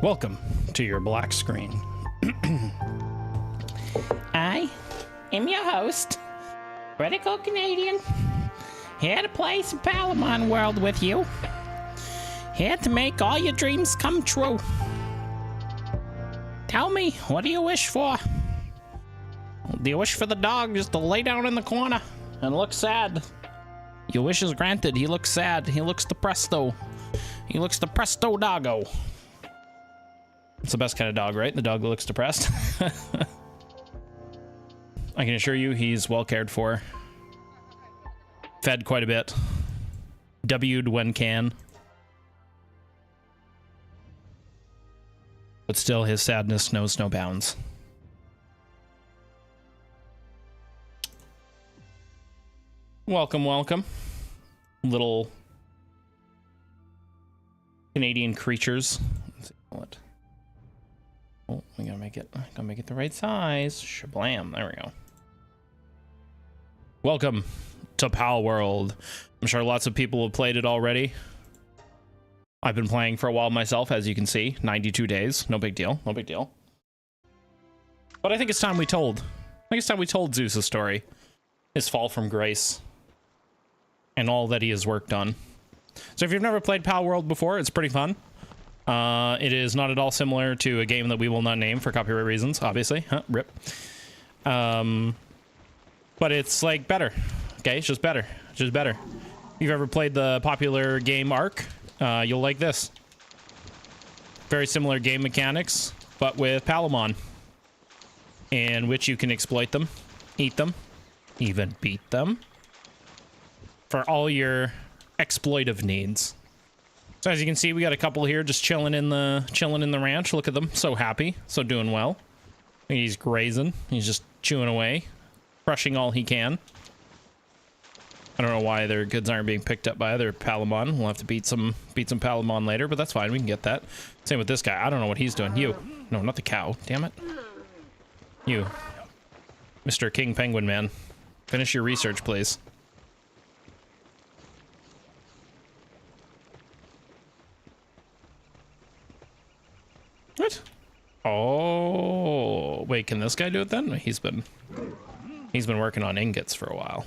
Welcome to your black screen. I am your host, Critical Canadian, here to play some Palamon World with you. Here to make all your dreams come true. Tell me, what do you wish for? Do you wish for the dog just to lay down in the corner and look sad? Your wish is granted. He looks sad. He looks depresto. He looks depresto doggo. It's the best kind of dog, right? The dog that looks depressed. I can assure you he's well cared for. Fed quite a bit. W'd when can. But still, his sadness knows no bounds. Welcome, welcome. Little Canadian creatures. Let's see what. Oh, we gotta make it the right size. Shablam. There we go. Welcome to PalWorld. I'm sure lots of people have played it already. I've been playing for a while myself, as you can see. 92 days. No big deal. No big deal. But I think it's time we told. Zeus' story. His fall from grace. And all that he has worked on. So if you've never played PalWorld before, it's pretty fun. It is not at all similar to a game that we will not name for copyright reasons, obviously. Huh, rip. But it's like better. Okay, it's just better. It's just better. If you've ever played the popular game Ark, you'll like this. Very similar game mechanics, but with Palamon, in which you can exploit them, eat them, even beat them for all your exploitive needs. So as you can see, we got a couple here just chilling in the ranch. Look at them, so happy, so doing well. He's grazing. He's just chewing away, crushing all he can. I don't know why their goods aren't being picked up by other Palamon. We'll have to beat some Palamon later, but that's fine. We can get that. Same with this guy. I don't know what he's doing. You. No, not the cow. Damn it. You. Mr. King Penguin Man. Finish your research, please. What? Oh, wait, can this guy do it then? He's been working on ingots for a while.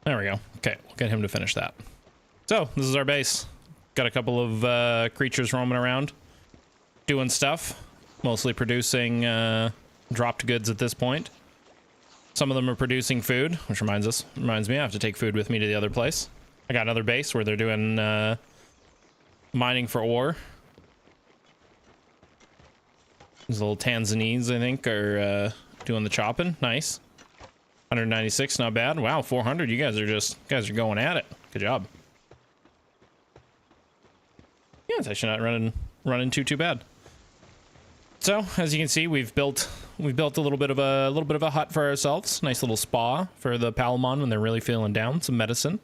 There we go. Okay, we'll get him to finish that. So, this is our base. Got a couple of creatures roaming around, doing stuff, mostly producing dropped goods at this point. Some of them are producing food, which reminds me I have to take food with me to the other place. I got another base where they're doing mining for ore. These little Tanzanese, I think, are doing the chopping. Nice. 196, not bad. Wow, 400. You guys are going at it. Good job. Yeah, it's actually not running too bad. So, as you can see, we've built a little bit of a hut for ourselves. Nice little spa for the Palamon when they're really feeling down. Some medicine.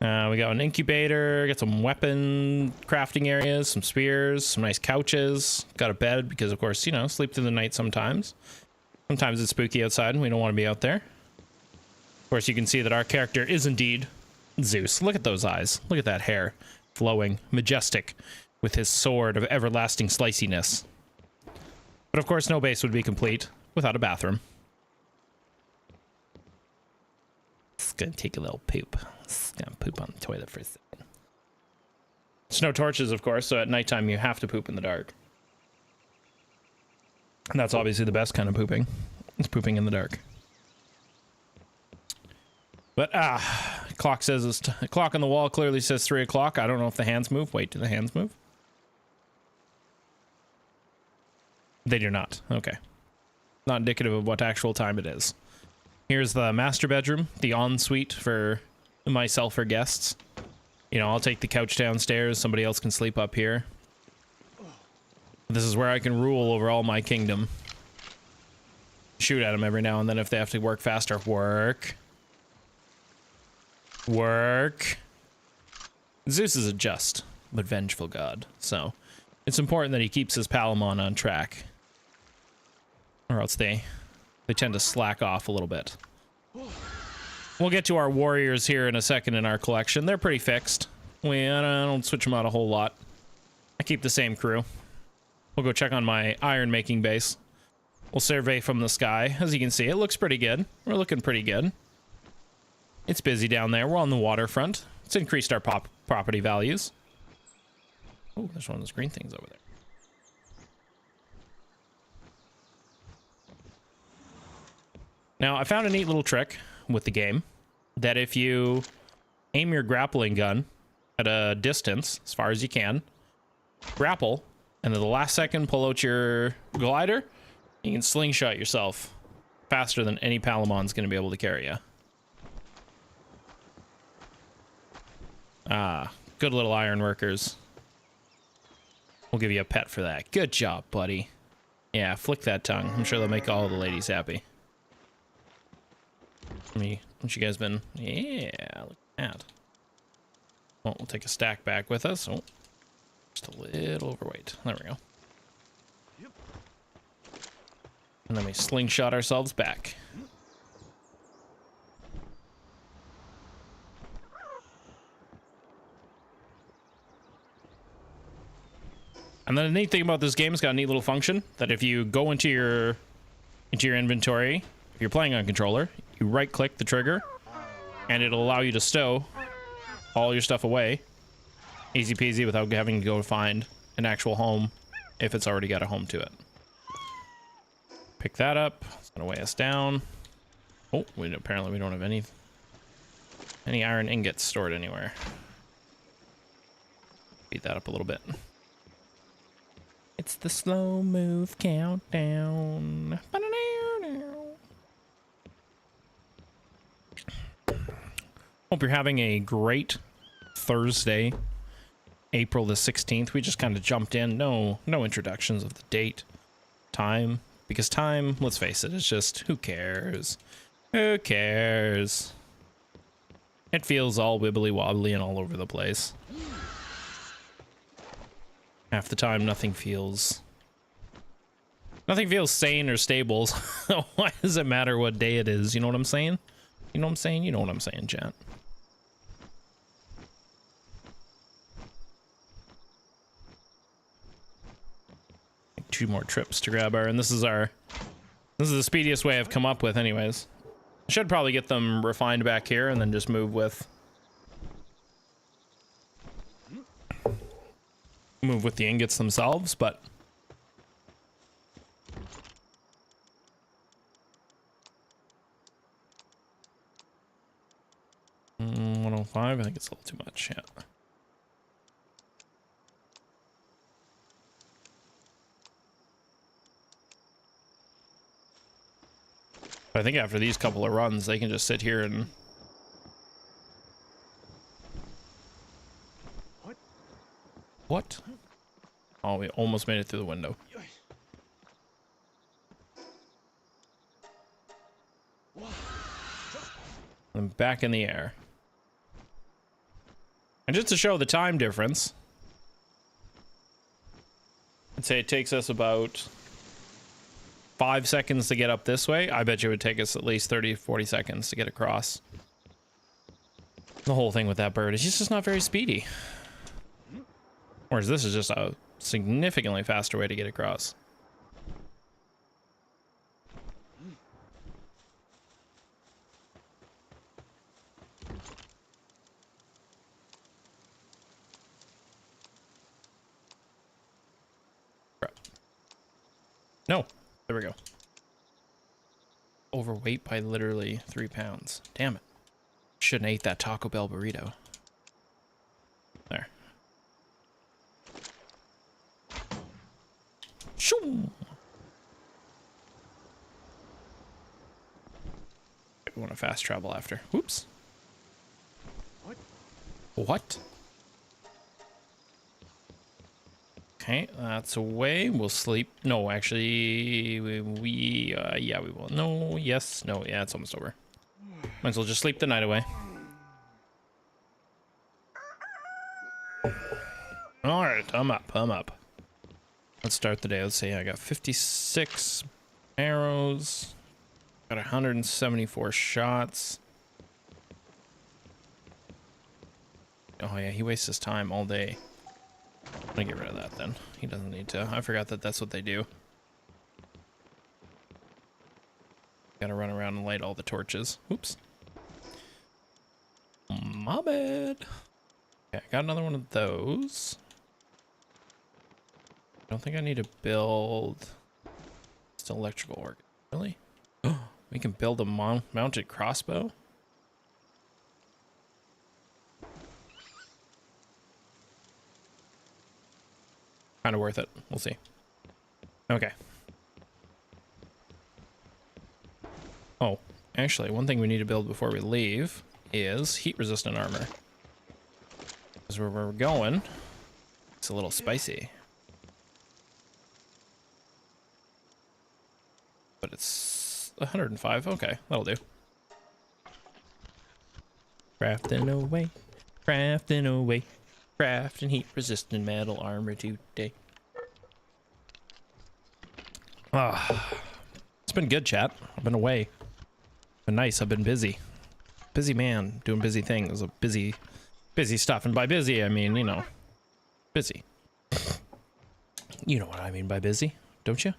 We got an incubator, got some weapon crafting areas, some spears, some nice couches, got a bed because, of course, you know, sleep through the night sometimes. Sometimes it's spooky outside and we don't want to be out there. Of course, you can see that our character is indeed Zeus. Look at those eyes. Look at that hair. Flowing, majestic, with his sword of everlasting sliciness. But, of course, no base would be complete without a bathroom. It's gonna take a little poop. It's gonna poop on the toilet for a second. There's no torches, of course, so at nighttime you have to poop in the dark. And that's obviously the best kind of pooping. It's pooping in the dark. But clock says clock on the wall clearly says 3 o'clock. I don't know if the hands move. Wait, do the hands move? They do not. Okay. Not indicative of what actual time it is. Here's the master bedroom, the ensuite for myself or guests. You know, I'll take the couch downstairs. Somebody else can sleep up here. This is where I can rule over all my kingdom. Shoot at them every now and then if they have to work faster. Work. Work. Zeus is a just but vengeful god, so it's important that he keeps his Palamon on track. Or else they tend to slack off a little bit. We'll get to our warriors here in a second in our collection. They're pretty fixed. I don't switch them out a whole lot. I keep the same crew. We'll go check on my iron making base. We'll survey from the sky. As you can see, it looks pretty good. We're looking pretty good. It's busy down there. We're on the waterfront. It's increased our property values. Oh, there's one of those green things over there. Now, I found a neat little trick with the game that if you aim your grappling gun at a distance, as far as you can, grapple, and at the last second pull out your glider. You can slingshot yourself faster than any Palamon's going to be able to carry you. Ah, good little iron workers. We'll give you a pet for that. Good job, buddy. Yeah, flick that tongue. I'm sure they'll make all the ladies happy. What you guys been? Yeah, look at that. Oh, we'll take a stack back with us. Oh, just a little overweight. There we go. And then we slingshot ourselves back. And then the neat thing about this game, it's got a neat little function that if you go into your inventory, if you're playing on controller, you right click the trigger and it'll allow you to stow all your stuff away. Easy peasy without having to go find an actual home if it's already got a home to it. Pick that up. It's gonna weigh us down. Oh, apparently we don't have any iron ingots stored anywhere. Beat that up a little bit. It's the slow move countdown. Hope you're having a great Thursday, April the 16th. We just kind of jumped in. No introductions of the date, time, because time, let's face it, it's just, who cares? Who cares? It feels all wibbly wobbly and all over the place. Half the time, nothing feels sane or stable. Why does it matter what day it is? You know what I'm saying? You know what I'm saying? You know what I'm saying, chat. Two more trips to grab our, and this is the speediest way I've come up with anyways. I should probably get them refined back here and then just move with the ingots themselves, but $105, I think it's a little too much. Yeah. I think after these couple of runs, they can just sit here and... What? Oh, we almost made it through the window. And back in the air. And just to show the time difference, I'd say it takes us about 5 seconds to get up this way. I bet you it would take us at least 30-40 seconds to get across. The whole thing with that bird is he's just not very speedy. Whereas this is just a significantly faster way to get across. No, there we go. Overweight by literally 3 pounds. Damn it. Shouldn't have ate that Taco Bell burrito. There. Shoo! We want to fast travel after. Whoops. What? Okay, that's away. We'll sleep. No, actually, yeah, we will. No, yes, no, yeah, it's almost over. Might as well just sleep the night away. All right, I'm up. Let's start the day. Let's see, I got 56 arrows. Got 174 shots. Oh yeah, he wastes his time all day. I'm gonna get rid of that then. He doesn't need to. I forgot that that's what they do. Gotta run around and light all the torches. Oops. My bad. Okay, I got another one of those. I don't think I need to build just electrical work. Really? We can build a mounted crossbow? Kind of worth it. We'll see. Okay. Oh, actually, one thing we need to build before we leave is heat-resistant armor. Because where we're going, it's a little spicy. But it's 105. Okay, that'll do. Crafting away, crafting away, crafting heat-resistant metal armor today. Ah, it's been good, chat. I've been away. Been nice. I've been busy. Busy man, doing busy things. Busy stuff. And by busy, I mean, you know, busy. You know what I mean by busy, don't you?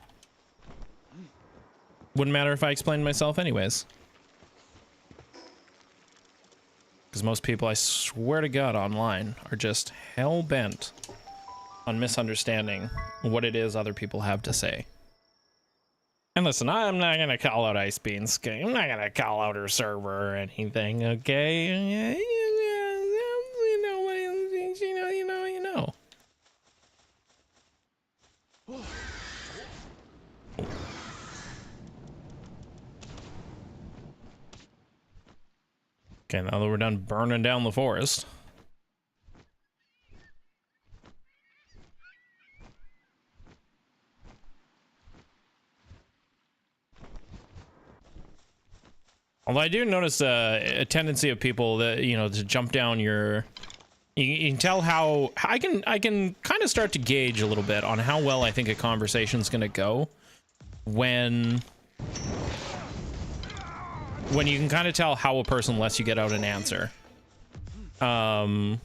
Wouldn't matter if I explained myself anyways. Because most people, I swear to God, online are just hell-bent on misunderstanding what it is other people have to say. And listen, I'm not going to call out Ice Bean's game. I'm not going to call out her server or anything, okay? You know what it is, you know. Okay, now that we're done burning down the forest. Although I do notice a tendency of people that, you know, to jump down your... You can tell how... I can kind of start to gauge a little bit on how well I think a conversation's going to go when you can kind of tell how a person lets you get out an answer. Because,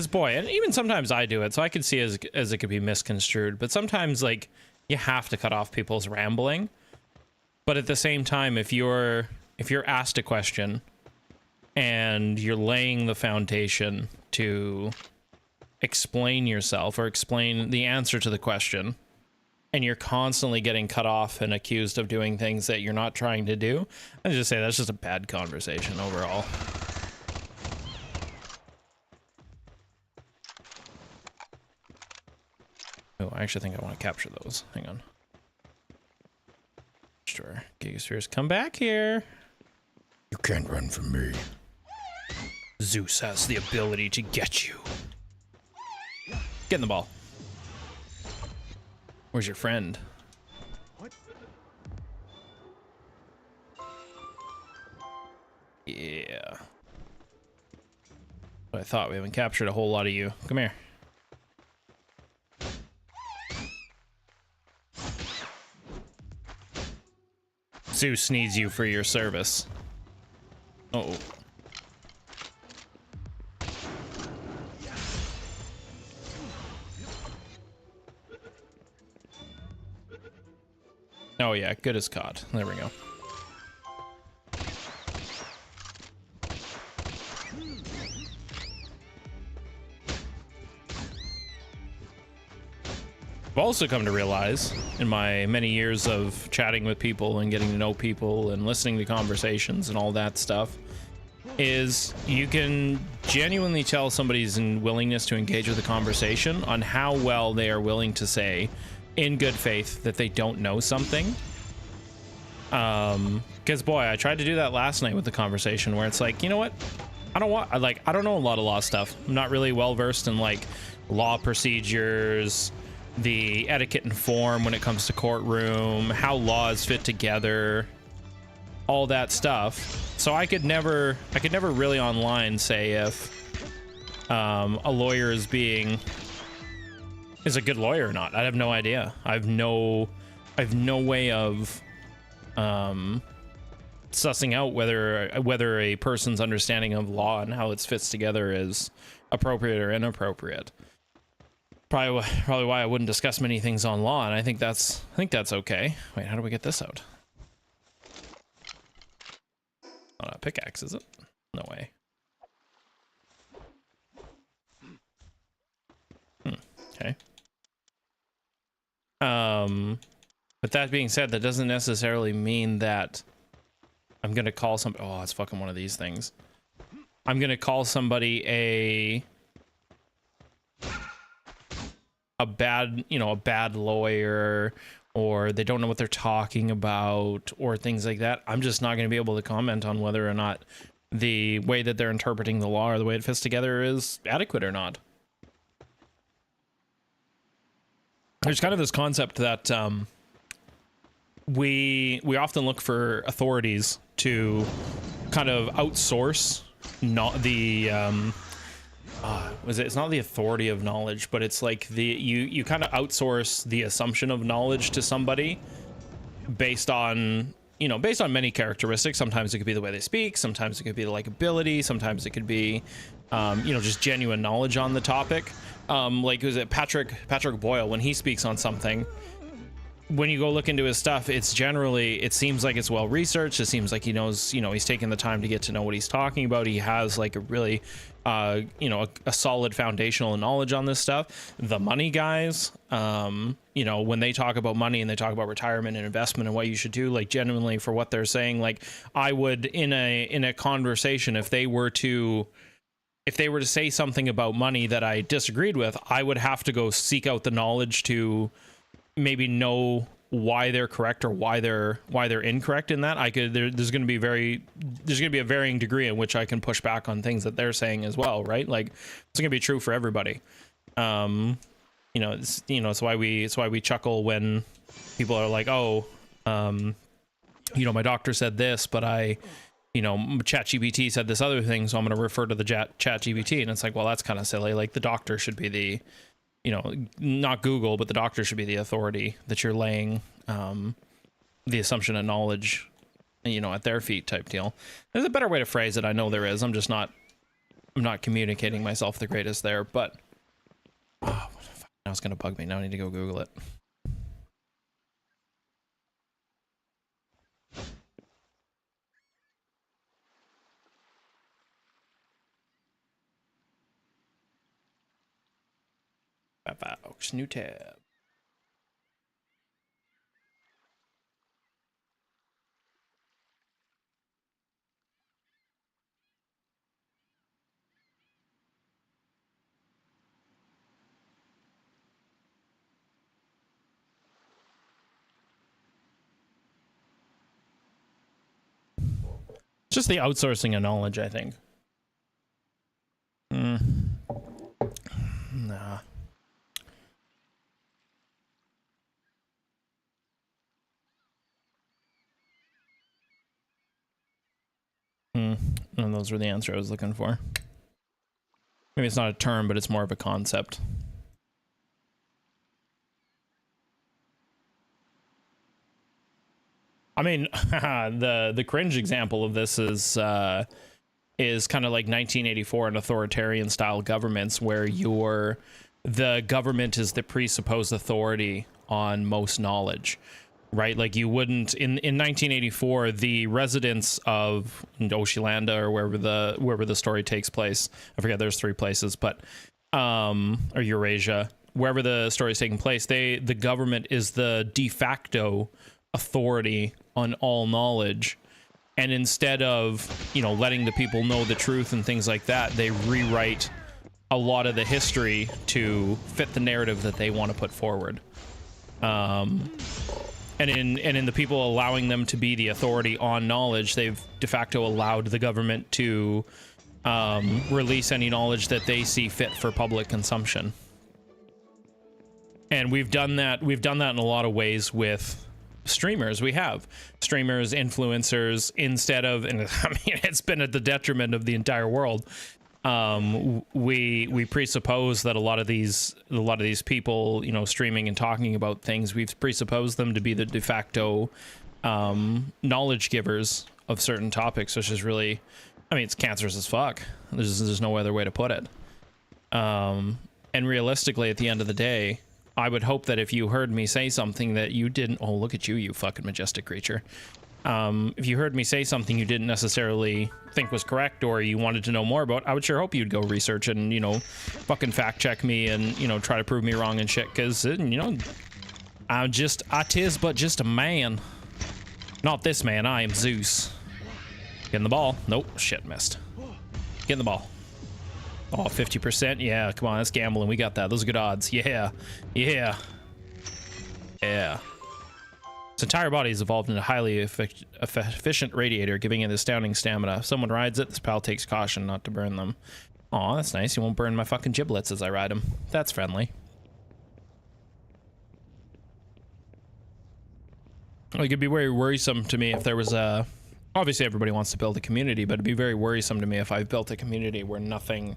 boy, and even sometimes I do it, so I can see as it could be misconstrued, but sometimes, like, you have to cut off people's rambling. But at the same time, if you're asked a question and you're laying the foundation to explain yourself or explain the answer to the question, and you're constantly getting cut off and accused of doing things that you're not trying to do, I just say that's just a bad conversation overall. Oh, I actually think I want to capture those. Hang on. Sure. Gigaspheres, come back here. You can't run from me. Zeus has the ability to get you. Get in the ball. Where's your friend? What? Yeah. What I thought. We haven't captured a whole lot of you. Come here. Zeus needs you for your service. Uh-oh. Oh yeah, good as caught. There we go. I've also come to realize in my many years of chatting with people and getting to know people and listening to conversations and all that stuff is you can genuinely tell somebody's willingness to engage with the conversation on how well they are willing to say in good faith that they don't know something. Because boy, I tried to do that last night with the conversation where it's like, you know what? I don't know a lot of law stuff. I'm not really well versed in like law procedures, the etiquette and form when it comes to courtroom, how laws fit together, all that stuff. So I could never really online say if a lawyer is a good lawyer or not. I have no idea. I have no way of sussing out whether a person's understanding of law and how it fits together is appropriate or inappropriate. Probably why I wouldn't discuss many things on law, and I think that's okay. Wait, how do we get this out? Not a pickaxe, is it? No way. Okay. But that being said, that doesn't necessarily mean that I'm gonna call some. Oh, it's fucking one of these things. I'm gonna call somebody a bad, you know, a bad lawyer, or they don't know what they're talking about, or things like that, I'm just not going to be able to comment on whether or not the way that they're interpreting the law or the way it fits together is adequate or not. There's kind of this concept that we often look for authorities to kind of outsource not the it's not the authority of knowledge, but it's like you kind of outsource the assumption of knowledge to somebody based on, you know, based on many characteristics. Sometimes it could be the way they speak, sometimes it could be the likability, sometimes it could be you know, just genuine knowledge on the topic. Like, was it Patrick Boyle, when he speaks on something, when you go look into his stuff, it's generally, it seems like it's well researched. It seems like he knows, you know, he's taken the time to get to know what he's talking about. He has like a really you know, a solid foundational knowledge on this stuff. The money guys, you know, when they talk about money and they talk about retirement and investment and what you should do, like, genuinely, for what they're saying, like, I would, in a conversation, if they were to say something about money that I disagreed with, I would have to go seek out the knowledge to maybe know why they're correct or why they're incorrect in that. There's going to be a varying degree in which I can push back on things that they're saying as well, right? Like, it's going to be true for everybody. You know, it's why we chuckle when people are like, oh, you know, my doctor said this, but you know, ChatGPT said this other thing, so I'm going to refer to the ChatGPT. And it's like, well, that's kind of silly. Like, the doctor should be the, you know, not Google, but the doctor should be the authority that you're laying the assumption of knowledge, you know, at their feet type deal. There's a better way to phrase it. I know there is. I'm not communicating myself the greatest there, but oh, now it's going to bug me. Now I need to go Google it. Firefox, new tab. Just the outsourcing of knowledge, I think. Nah. And those were the answer I was looking for. Maybe it's not a term, but it's more of a concept. I mean, the cringe example of this is kind of like 1984 and authoritarian style governments, where the government is the presupposed authority on most knowledge. Right, like, you wouldn't in 1984, the residents of Oshilanda, or wherever the story takes place, I forget, there's 3 places, but or Eurasia, wherever the story is taking place, the government is the de facto authority on all knowledge, and instead of, you know, letting the people know the truth and things like that, they rewrite a lot of the history to fit the narrative that they want to put forward. And in the people allowing them to be the authority on knowledge, they've de facto allowed the government to release any knowledge that they see fit for public consumption. And we've done that in a lot of ways with streamers. We have streamers, influencers, instead of, and I mean, it's been at the detriment of the entire world. We presuppose that a lot of these people, you know, streaming and talking about things, we've presupposed them to be the de facto knowledge givers of certain topics, which is really, I mean, it's cancerous as fuck. There's no other way to put it. And realistically, at the end of the day, I would hope that if you heard me say something that you didn't, oh, look at you, you fucking majestic creature. If you heard me say something you didn't necessarily think was correct, or you wanted to know more about, I would sure hope you'd go research and, you know, fucking fact check me and, you know, try to prove me wrong and shit, because, you know, I tis but just a man. Not this man, I am Zeus. Getting the ball. Nope, shit, missed. Getting the ball. Oh, 50%. Yeah, come on, that's gambling. We got that. Those are good odds. Yeah. Yeah. Yeah. Its entire body is evolved into a highly efficient radiator, giving it astounding stamina. If someone rides it, this pal takes caution not to burn them. Aw, that's nice. You won't burn my fucking giblets as I ride him. That's friendly. It could be very worrisome to me if there was a... Obviously, everybody wants to build a community, but it'd be very worrisome to me if I built a community where nothing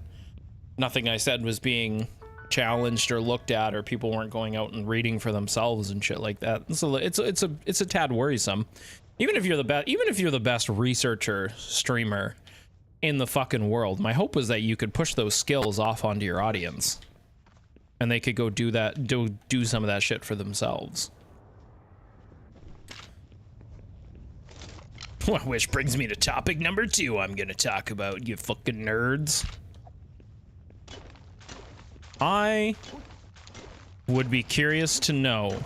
I said was being challenged or looked at, or people weren't going out and reading for themselves and shit like that. So it's a tad worrisome. Even if you're the best researcher streamer in the fucking world, my hope was that you could push those skills off onto your audience, and they could go do some of that shit for themselves. Which brings me to topic number 2 I'm gonna talk about, you fucking nerds. I would be curious to know,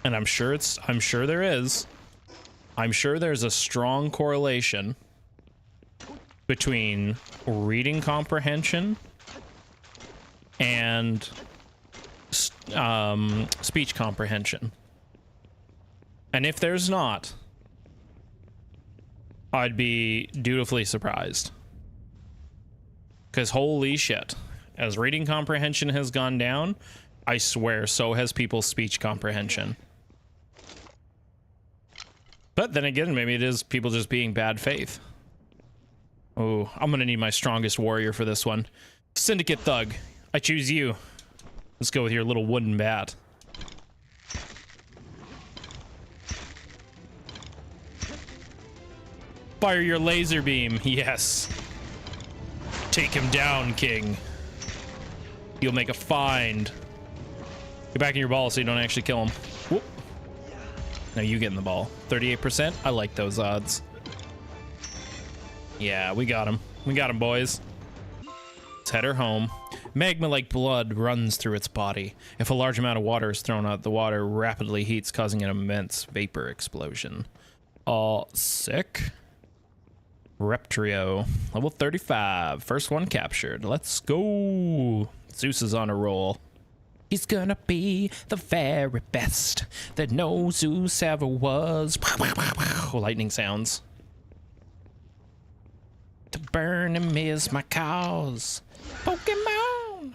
and I'm sure there's a strong correlation between reading comprehension and speech comprehension. And if there's not, I'd be dutifully surprised. Because holy shit, as reading comprehension has gone down, I swear so has people's speech comprehension. But then again, maybe it is people just being bad faith. Oh, I'm gonna need my strongest warrior for this one. Syndicate Thug, I choose you. Let's go with your little wooden bat. Fire your laser beam, yes. Take him down, King. You'll make a find. Get back in your ball so you don't actually kill him. Whoop. Now you get in the ball. 38%? I like those odds. Yeah, we got him. We got him, boys. Let's head her home. Magma-like blood runs through its body. If a large amount of water is thrown out, the water rapidly heats, causing an immense vapor explosion. All sick. Reptrio, level 35, first one captured. Let's go. Zeus is on a roll. He's gonna be the very best that no Zeus ever was. Lightning sounds. To burn him is my cause. Pokemon.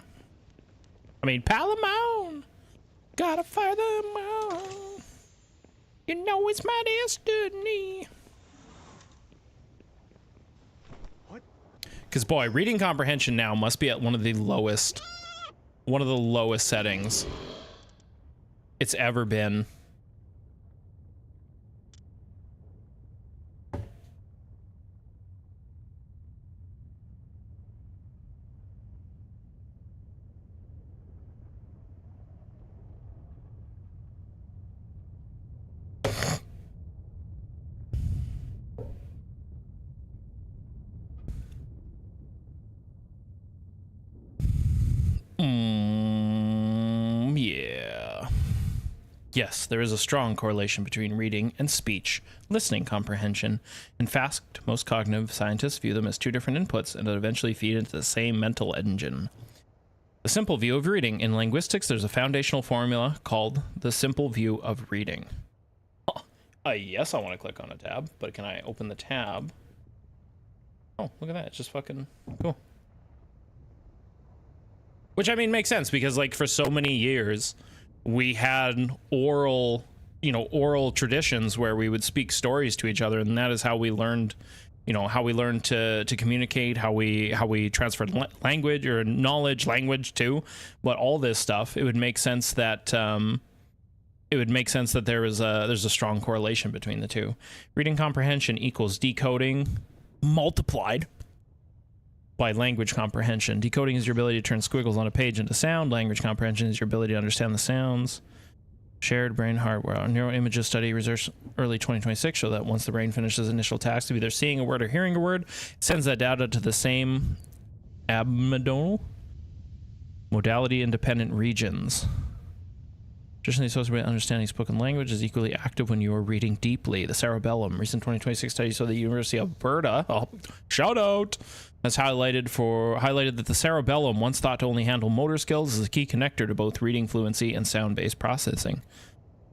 I mean, Palamon. Gotta fire them all. You know it's my destiny. Because boy, reading comprehension now must be at one of the lowest settings it's ever been. Yeah. Yes, there is a strong correlation between reading and speech, listening comprehension. In fact, most cognitive scientists view them as two different inputs and eventually feed into the same mental engine. The simple view of reading. In linguistics, there's a foundational formula called the simple view of reading. Yes, I want to click on a tab, but can I open the tab? Oh, look at that. It's just fucking cool. Which, I mean, makes sense because, like, for so many years, we had oral traditions where we would speak stories to each other, and that is how we learned, to communicate, how we transferred language or language too. But all this stuff, it would make sense that there's a strong correlation between the two. Reading comprehension equals decoding multiplied by language comprehension. Decoding is your ability to turn squiggles on a page into sound. Language comprehension is your ability to understand the sounds. Shared brain hardware. A neuroimages study research early 2026 show that once the brain finishes initial task of either seeing a word or hearing a word, it sends that data to the same modality independent regions. Additionally, associated with understanding spoken language is equally active when you are reading deeply. The cerebellum. Recent 2026 study showed the University of Alberta, shout out, has highlighted that the cerebellum, once thought to only handle motor skills, is a key connector to both reading fluency and sound-based processing.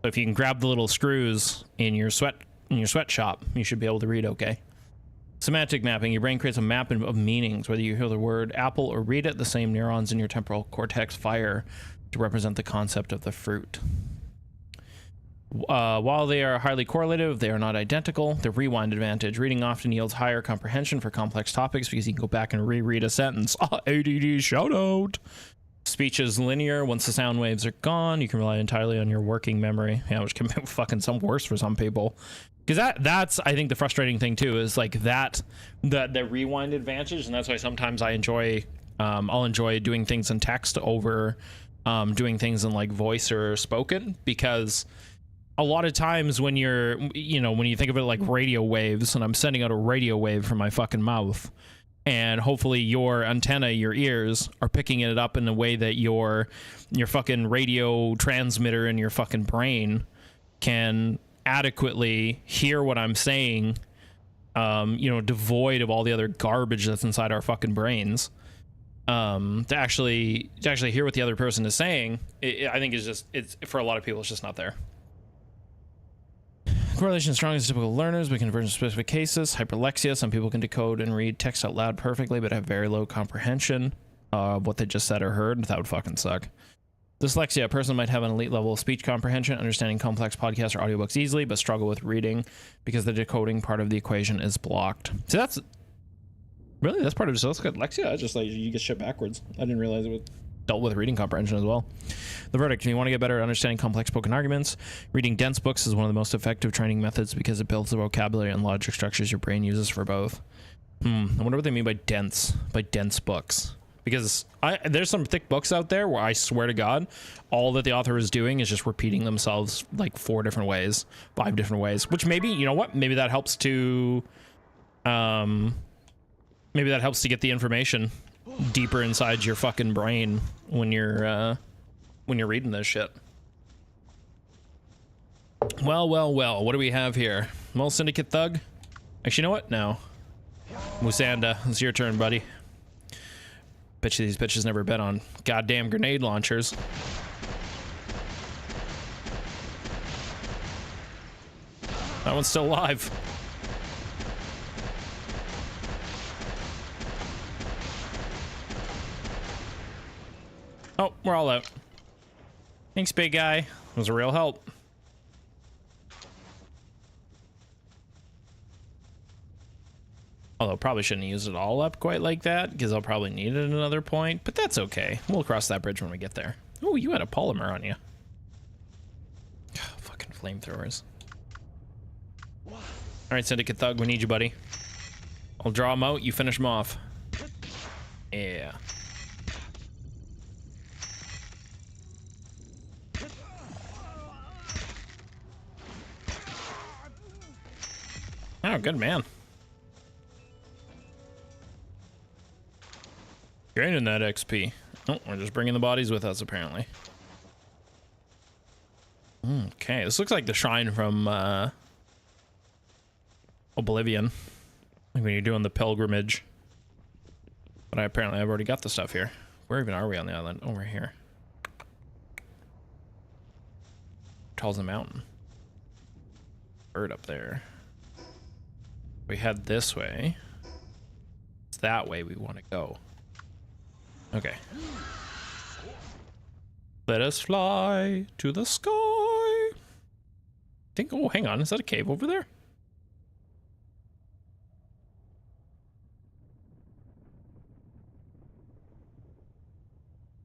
So if you can grab the little screws in your sweatshop, you should be able to read okay. Semantic mapping. Your brain creates a map of meanings. Whether you hear the word apple or read it, the same neurons in your temporal cortex fire to represent the concept of the fruit. While they are highly correlative, they are not identical. The rewind advantage. Reading often yields higher comprehension for complex topics because you can go back and reread a sentence. ADD shout out. Speech is linear. Once the sound waves are gone, you can rely entirely on your working memory. Yeah, which can be fucking some worse for some people. Because that's I think the frustrating thing too is like the rewind advantage, and that's why sometimes I enjoy I'll enjoy doing things in text over doing things in like voice or spoken, because a lot of times when you're, you know, when you think of it like radio waves, and I'm sending out a radio wave from my fucking mouth, and hopefully your antenna, your ears are picking it up in a way that your fucking radio transmitter in your fucking brain can adequately hear what I'm saying, you know, devoid of all the other garbage that's inside our fucking brains. To actually hear what the other person is saying, I think it's for a lot of people, it's just not there. Correlation is strong as typical learners, but converge in specific cases. Hyperlexia. Some people can decode and read text out loud perfectly, but have very low comprehension of what they just said or heard. That would fucking suck. Dyslexia. A person might have an elite level of speech comprehension, understanding complex podcasts or audiobooks easily, but struggle with reading because the decoding part of the equation is blocked. So that's part of dyslexia. I just like you get shit backwards. I didn't realize it was dealt with reading comprehension as well. The verdict: if you want to get better at understanding complex spoken arguments, reading dense books is one of the most effective training methods because it builds the vocabulary and logic structures your brain uses for both. I wonder what they mean by dense books. Because there's some thick books out there where I swear to God, all that the author is doing is just repeating themselves like 4 different ways, 5 different ways, which maybe, you know what, maybe that helps to, get the information deeper inside your fucking brain when you're reading this shit. Well, what do we have here? Well, Syndicate Thug? Actually, you know what? No. Musanda, it's your turn, buddy. Bet you these bitches never bet on goddamn grenade launchers. That one's still alive. Oh, we're all out. Thanks, big guy. It was a real help. Although probably shouldn't use it all up quite like that, because I'll probably need it at another point, but that's okay. We'll cross that bridge when we get there. Oh, you had a polymer on you. Oh, fucking flamethrowers. All right, Syndicate Thug, we need you, buddy. I'll draw them out, you finish them off. Yeah. Oh, good man. Gaining that XP. Oh, we're just bringing the bodies with us, apparently. Okay, this looks like the shrine from Oblivion. Like when you're doing the pilgrimage. But I've already got the stuff here. Where even are we on the island? Oh, we're here. Tall's the mountain. Bird up there. We head this way. It's that way we want to go. Okay. Let us fly to the sky. Oh, hang on. Is that a cave over there?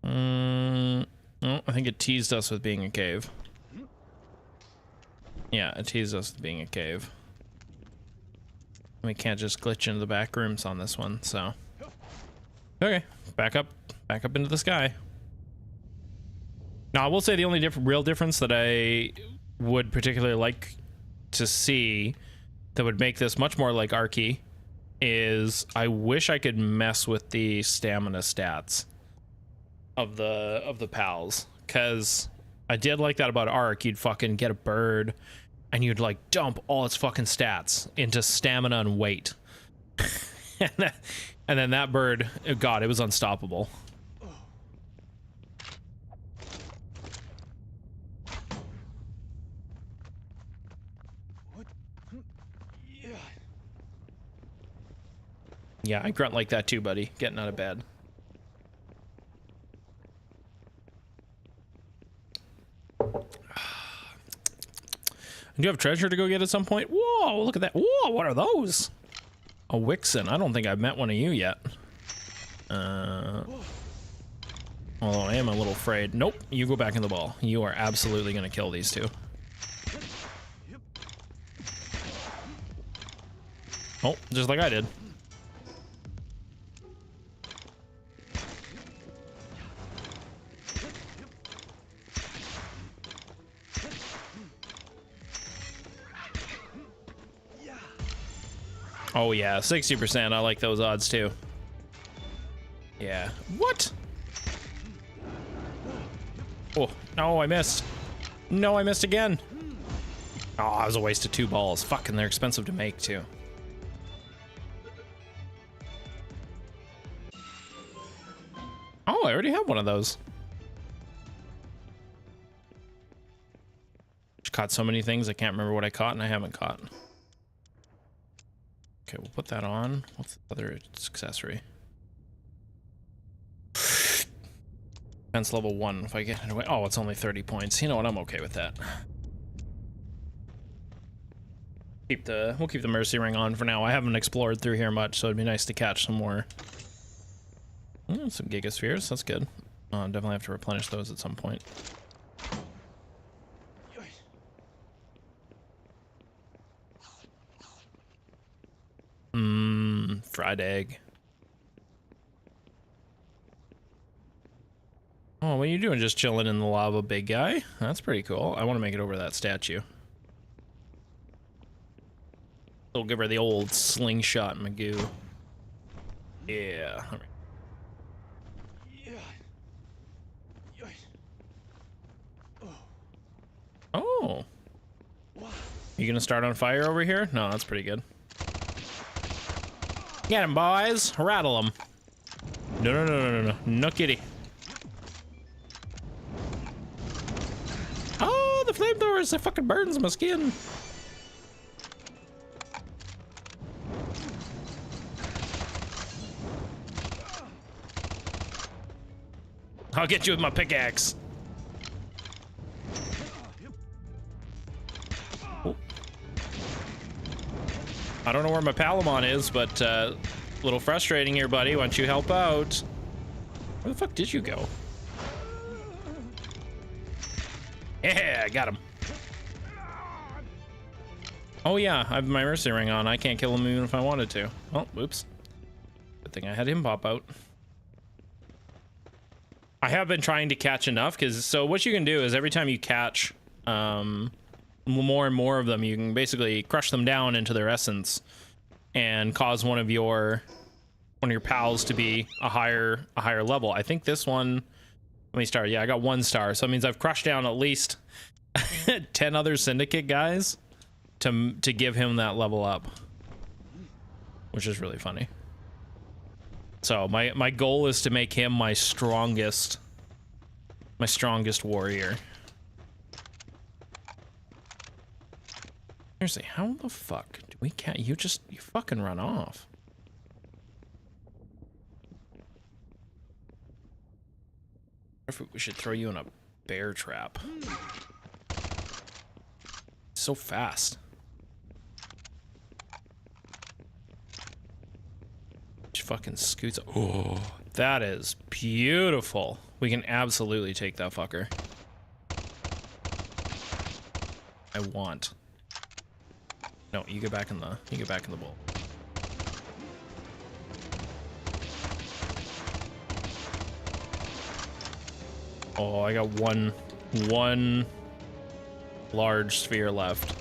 Oh, I think it teased us with being a cave. Yeah, it teased us with being a cave. We can't just glitch into the back rooms on this one, so. Okay, back up into the sky. Now, I will say the only real difference that I would particularly like to see that would make this much more like Arky is I wish I could mess with the stamina stats of the pals, because I did like that about Ark. You'd fucking get a bird and you'd like dump all its fucking stats into stamina and weight. And then that bird, oh God, it was unstoppable. Yeah, I grunt like that too, buddy. Getting out of bed. Do you have treasure to go get at some point? Whoa, look at that. Whoa, what are those? A Wixen. I don't think I've met one of you yet. Although I am a little afraid. Nope, you go back in the ball. You are absolutely going to kill these two. Oh, just like I did. Oh yeah, 60%. I like those odds too. Yeah. What? Oh, no, I missed. No, I missed again. Oh, that was a waste of 2 balls. Fucking, they're expensive to make too. Oh, I already have one of those. Just caught so many things, I can't remember what I caught and I haven't caught. Okay, we'll put that on. What's the other accessory? Defense level 1. If I get it away. Oh, it's only 30 points. You know what? I'm okay with that. We'll keep the mercy ring on for now. I haven't explored through here much, so it'd be nice to catch some more. Some gigaspheres. That's good. Definitely have to replenish those at some point. Fried egg. Oh, what are you doing? Just chilling in the lava, big guy? That's pretty cool. I want to make it over that statue. We'll give her the old slingshot Magoo. Yeah. Oh. You gonna start on fire over here? No, that's pretty good. Get him, boys. Rattle him. No. No kitty. Oh, the flamethrowers. It fucking burns my skin. I'll get you with my pickaxe. Oh. I don't know where my Palamon is, but a little frustrating here, buddy. Why don't you help out? Where the fuck did you go? Yeah, I got him. Oh yeah, I have my mercy ring on. I can't kill him even if I wanted to. Oh, whoops. Good thing I had him pop out. I have been trying to catch enough, because so what you can do is every time you catch more and more of them, you can basically crush them down into their essence and cause one of your pals to be a higher level. I think this one, let me start. Yeah, I got 1 star, so it means I've crushed down at least 10 other syndicate guys to give him that level up, which is really funny. So my goal is to make him my strongest warrior. Seriously, how the fuck do we can't you fucking run off? If we should throw you in a bear trap. So fast. She fucking scoots. Oh, that is beautiful. We can absolutely take that fucker. I want. No, you get back in the bowl. Oh, I got one large sphere left.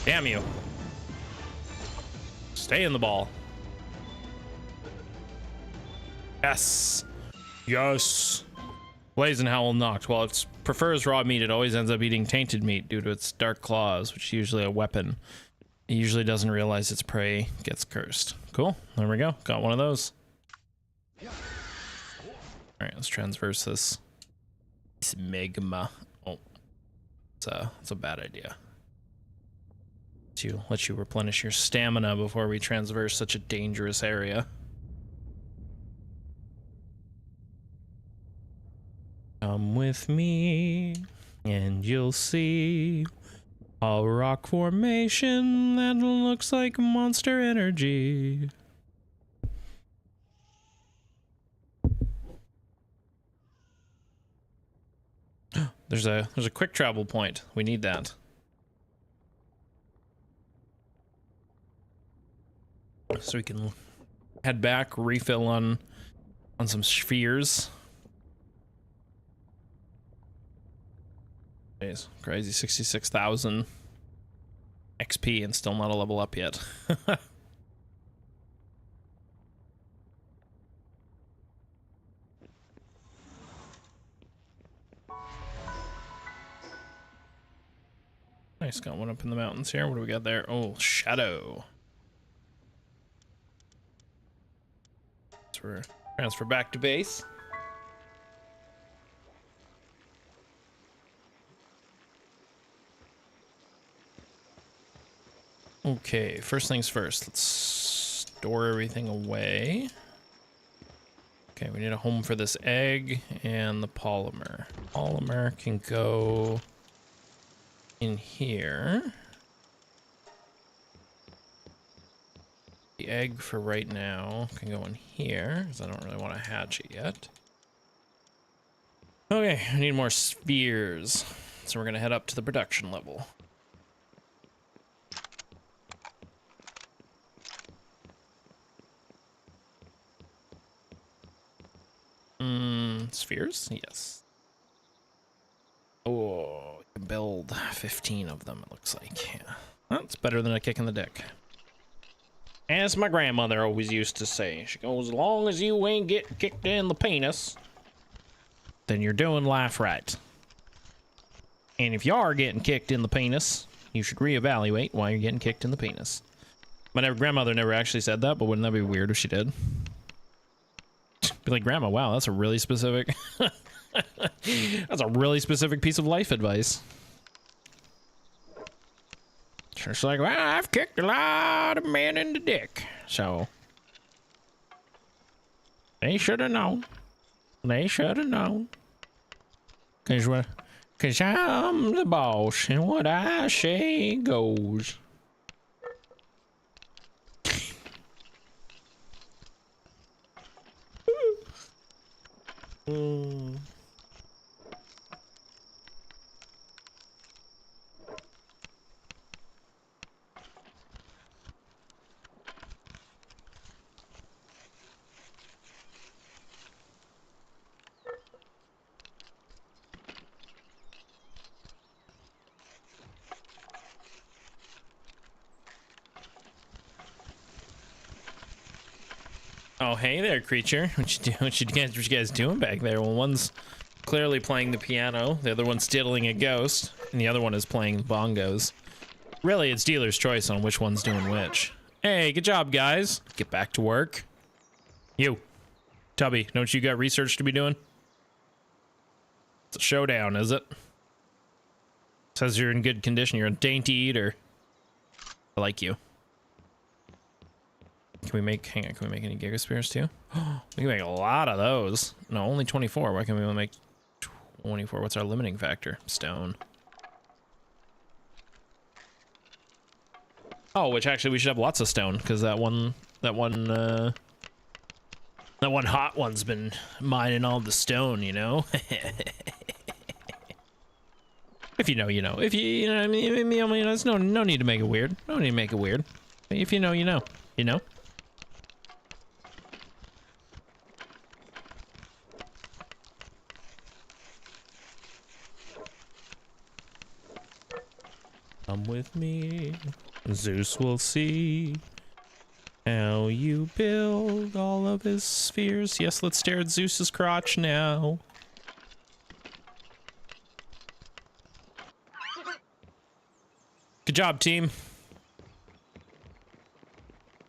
Damn you. Stay in the ball. Yes. Yes. Blazing Howl knocked. While it prefers raw meat, it always ends up eating tainted meat due to its dark claws, which is usually a weapon. It usually doesn't realize its prey gets cursed. Cool. There we go. Got one of those. Alright, let's transverse this. Smegma. Oh. It's a bad idea. Let you replenish your stamina before we transverse such a dangerous area. Come with me, and you'll see a rock formation that looks like monster energy. There's a quick travel point. We need that. So we can head back, refill on some spheres. Jeez, crazy 66,000 XP and still not a level up yet. Nice, got one up in the mountains here. What do we got there? Oh, shadow. Transfer back to base. Okay, first things first. Let's store everything away. Okay, we need a home for this egg and the polymer. Polymer can go in here. The egg for right now can go in here, because I don't really want to hatch it yet. Okay, I need more spheres. So we're going to head up to the production level. Spheres? Yes. Oh, you can build 15 of them, it looks like. Yeah. That's better than a kick in the dick. As my grandmother always used to say, she goes, as long as you ain't getting kicked in the penis, then you're doing life right. And if you are getting kicked in the penis, you should reevaluate why you're getting kicked in the penis. My grandmother never actually said that, but wouldn't that be weird if she did? Be like, Grandma, wow, that's a really specific... that's a really specific piece of life advice. She's like, well, I've kicked a lot of men in the dick, so... They should have known. They should have known. Cause I'm the boss, and what I say goes. Oh, hey there, creature. What you guys doing back there? Well, one's clearly playing the piano, the other one's diddling a ghost, and the other one is playing bongos. Really, it's dealer's choice on which one's doing which. Hey, good job, guys. Get back to work. You, Tubby, don't you got research to be doing? It's a showdown, is it? Says you're in good condition. You're a dainty eater. I like you. Can we make, hang on, can we make any Giga Spears too? We can make a lot of those. No, only 24. Why can't we only make 24? What's our limiting factor? Stone. Oh, which actually we should have lots of stone, because that one hot one's been mining all the stone, you know? If you know, you know. If you know, I mean, there's no need to make it weird. No need to make it weird. If you know, you know. You know? Come with me. Zeus will see how you build all of his spheres. Yes, let's stare at Zeus's crotch now. Good job, team.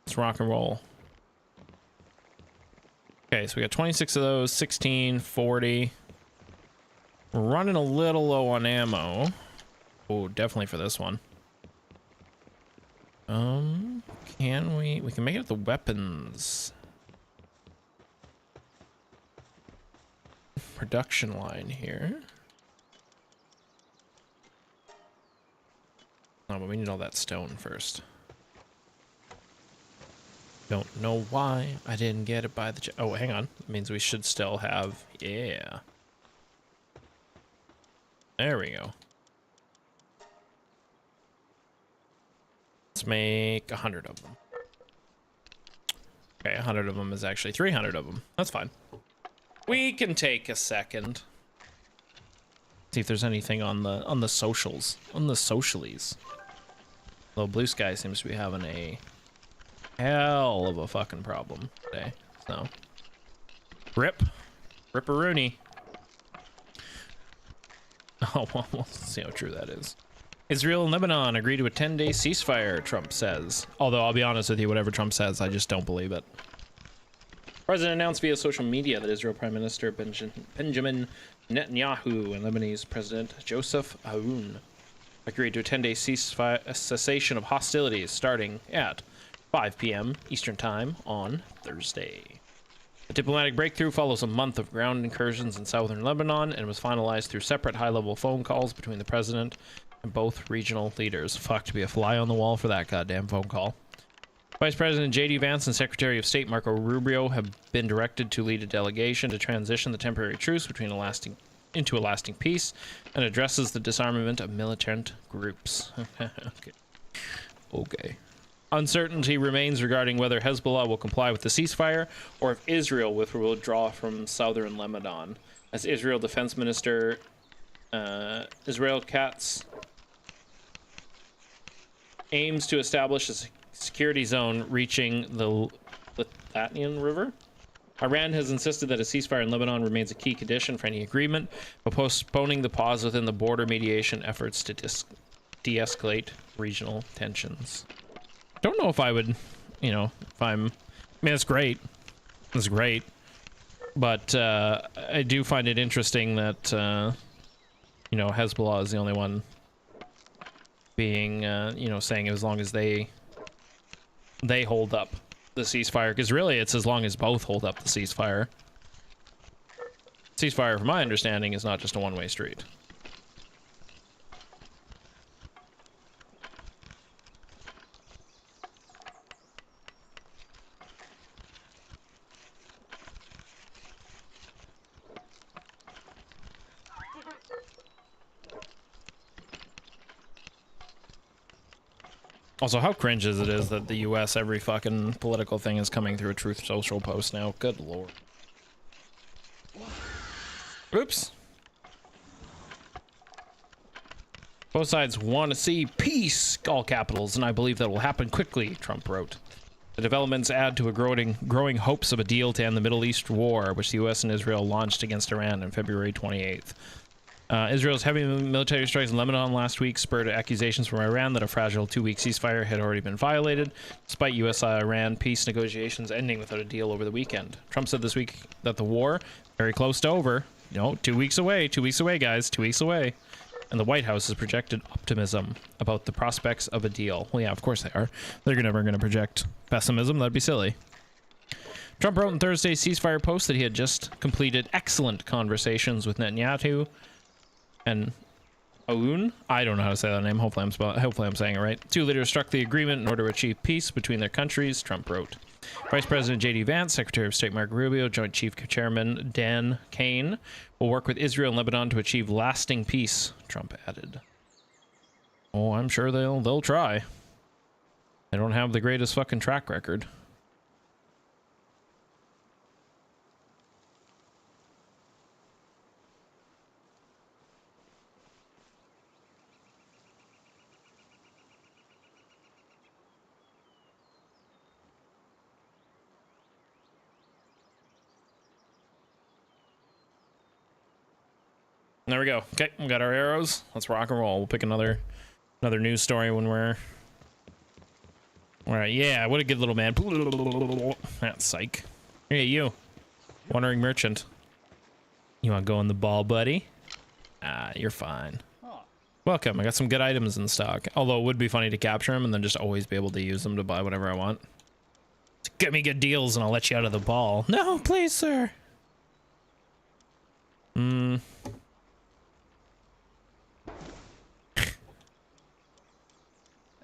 Let's rock and roll. Okay, so we got 26 of those, 16, 40. We're running a little low on ammo. Oh, definitely for this one. Can we can make it the weapons production line here. Oh, but we need all that stone first. Don't know why I didn't get it by the... Oh, hang on. It means we should still have... Yeah. There we go. Let's make 100 of them. Okay, 100 of them is actually 300 of them. That's fine. We can take a second. See if there's anything on the socials. On the socialies. Though Blue Sky seems to be having a hell of a fucking problem today. So Ripperoonie. Oh, well, we'll see how true that is. Israel and Lebanon agree to a 10-day ceasefire, Trump says. Although, I'll be honest with you, whatever Trump says, I just don't believe it. President announced via social media that Israel Prime Minister Benjamin Netanyahu and Lebanese President Joseph Aoun agreed to a 10-day cessation of hostilities starting at 5 p.m. Eastern Time on Thursday. The diplomatic breakthrough follows a month of ground incursions in southern Lebanon and was finalized through separate high-level phone calls between the president and both regional leaders. Fuck, to be a fly on the wall for that goddamn phone call. Vice President J.D. Vance and Secretary of State Marco Rubio have been directed to lead a delegation to transition the temporary truce into a lasting peace and addresses the disarmament of militant groups. Okay. Uncertainty remains regarding whether Hezbollah will comply with the ceasefire or if Israel will withdraw from southern Lebanon, as Israel Defense Minister Israel Katz aims to establish a security zone reaching the Litanian River. Iran has insisted that a ceasefire in Lebanon remains a key condition for any agreement, but postponing the pause within the border mediation efforts to de-escalate regional tensions. Don't know if I would, you know, if I'm... I mean, it's great. It's great. But I do find it interesting that, you know, Hezbollah is the only one being, you know, saying as long as they hold up the ceasefire, because really it's as long as both hold up the ceasefire. Ceasefire, from my understanding, is not just a one-way street. Also, how cringe is it that the US, every fucking political thing is coming through a Truth Social post now? Good lord. Oops. Both sides want to see peace, all capitals, and I believe that will happen quickly, Trump wrote. The developments add to a growing hopes of a deal to end the Middle East war, which the US and Israel launched against Iran on February 28th. Israel's heavy military strikes in Lebanon last week spurred accusations from Iran that a fragile 2-week ceasefire had already been violated, despite US-Iran peace negotiations ending without a deal over the weekend. Trump said this week that the war, very close to over, you know, 2 weeks away, guys, 2 weeks away. And the White House has projected optimism about the prospects of a deal. Well, yeah, of course they are. They're never going to project pessimism. That'd be silly. Trump wrote in Thursday's ceasefire post that he had just completed excellent conversations with Netanyahu and Aoun. I don't know how to say that name. Hopefully I'm saying it right. Two leaders struck the agreement in order to achieve peace between their countries, Trump wrote. Vice President J.D. Vance, Secretary of State Marco Rubio, Joint Chief Chairman Dan Kane will work with Israel and Lebanon to achieve lasting peace, Trump added. Oh, I'm sure they'll try. They don't have the greatest fucking track record. There we go. Okay, we got our arrows. Let's rock and roll. We'll pick another news story when we're... Alright, yeah, what a good little man. That's psych. Hey, you. Wandering merchant. You want to go in the ball, buddy? Ah, you're fine. Welcome. I got some good items in stock. Although it would be funny to capture them and then just always be able to use them to buy whatever I want. Get me good deals and I'll let you out of the ball. No, please, sir.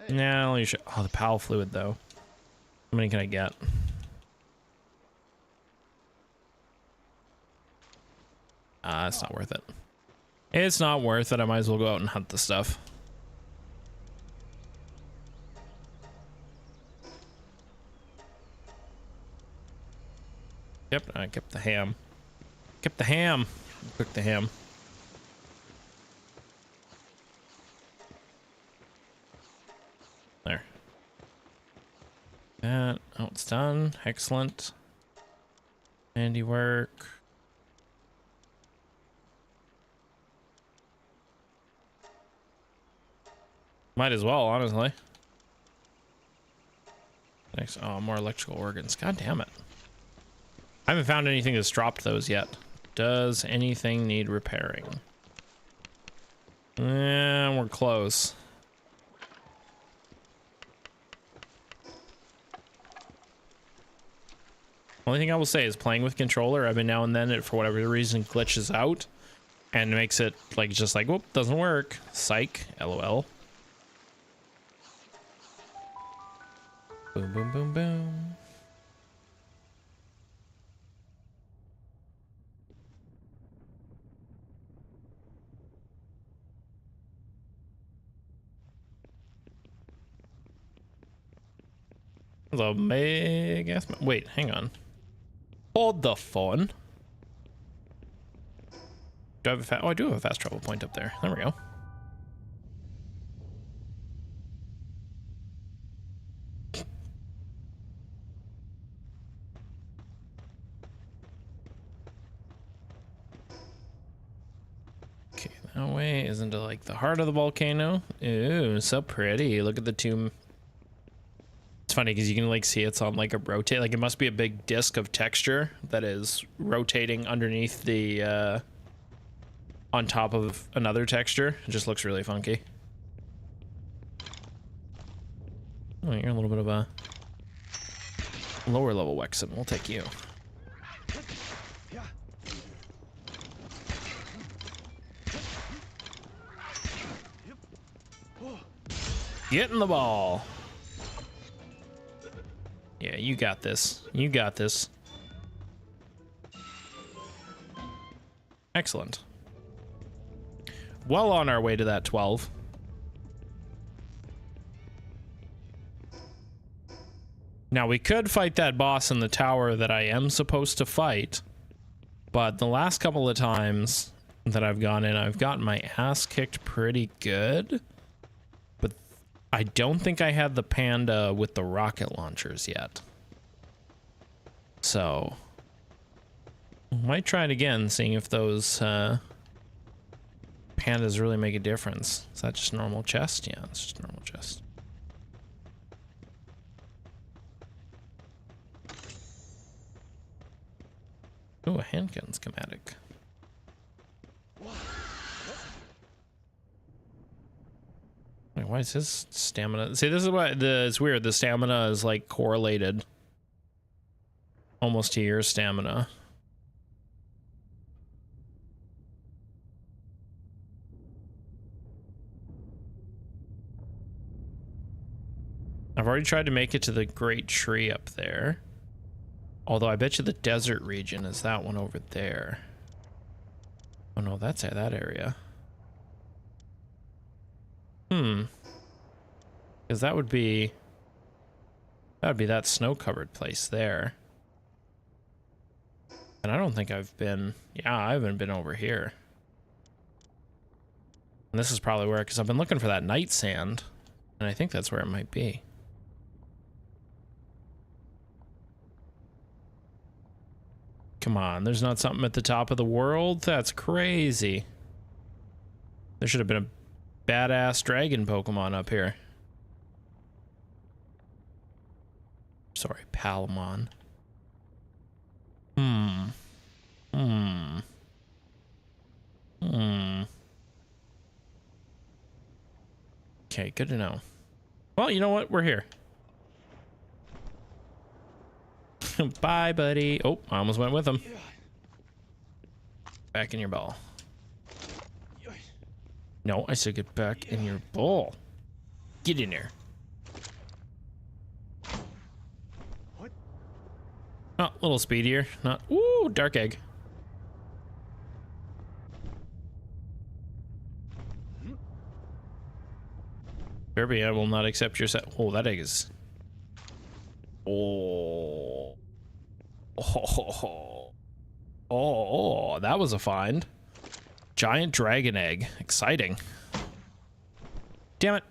No, you should. Oh, the PAL fluid though. How many can I get? It's not worth it. It's not worth it. I might as well go out and hunt the stuff. Yep, I kept the ham. Kept the ham. Cook the ham. There. That. Oh, it's done. Excellent. Handiwork. Might as well, honestly. Next, oh, more electrical organs. God damn it. I haven't found anything that's dropped those yet. Does anything need repairing? We're close. Only thing I will say is playing with controller, every now and then it, for whatever reason, glitches out and makes it like just like, whoop, doesn't work. Psych, LOL. Boom, boom, boom, boom. The big ass. Wait, hang on. Hold the phone. Do I have a I do have a fast travel point up there. There we go. Okay, that way is into like the heart of the volcano. Ooh, so pretty. Look at the tomb. It's funny because you can like see it's on like a rotate, like it must be a big disc of texture that is rotating underneath the on top of another texture. It just looks really funky. Oh, you're a little bit of a lower level Wexen. We'll take you. Get in the ball. Yeah, you got this. You got this. Excellent. Well on our way to that 12. Now we could fight that boss in the tower that I am supposed to fight, but the last couple of times that I've gone in, I've gotten my ass kicked pretty good. But I don't think I had the panda with the rocket launchers yet. So might try it again, seeing if those pandas really make a difference. Is that just normal chest? Yeah, it's just normal chest. Ooh, a handgun schematic. Wait, why is his stamina? See, this is why it's weird. The stamina is like correlated almost to your stamina. I've already tried to make it to the great tree up there. Although I bet you the desert region is that one over there. Oh no, that's that area. Because that would be that snow-covered place there. And I don't think I've been... Yeah, I haven't been over here. And this is probably where... Because I've been looking for that night sand. And I think that's where it might be. Come on, there's not something at the top of the world? That's crazy. There should have been a badass dragon Pokemon up here. Sorry, Palamon. Okay, good to know. Well, you know what? We're here. Bye, buddy. Oh, I almost went with him. Back in your ball. No, I said get back in your ball. Get in there. What? Oh, a little speedier. Not. Ooh, dark egg. Kirby, I will not accept your set. Oh, that egg is. Oh. Oh, that was a find. Giant dragon egg. Exciting. Damn it.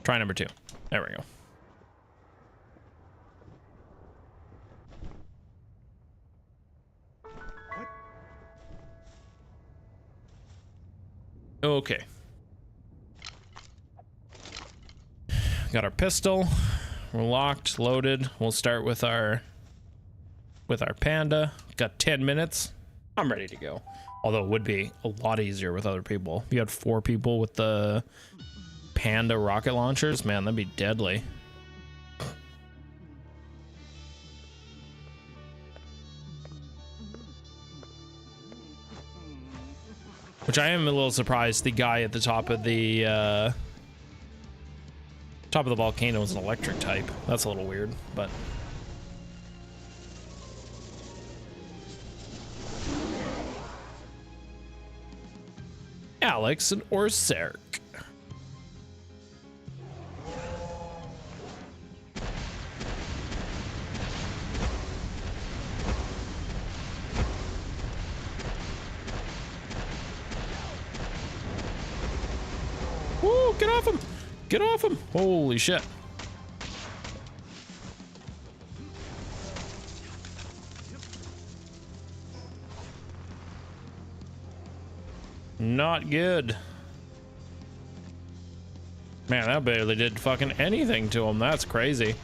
Try number 2. There we go. Okay. Got our pistol. We're locked, loaded. We'll start with our panda. Got 10 minutes. I'm ready to go. Although it would be a lot easier with other people. If you had 4 people with the panda rocket launchers, man, that'd be deadly. Which I am a little surprised the guy at the top of the volcano is an electric type. That's a little weird, but Alex and Orserk. Woo, get off him! Get off him! Holy shit. Not good. Man, that barely did fucking anything to him. That's crazy.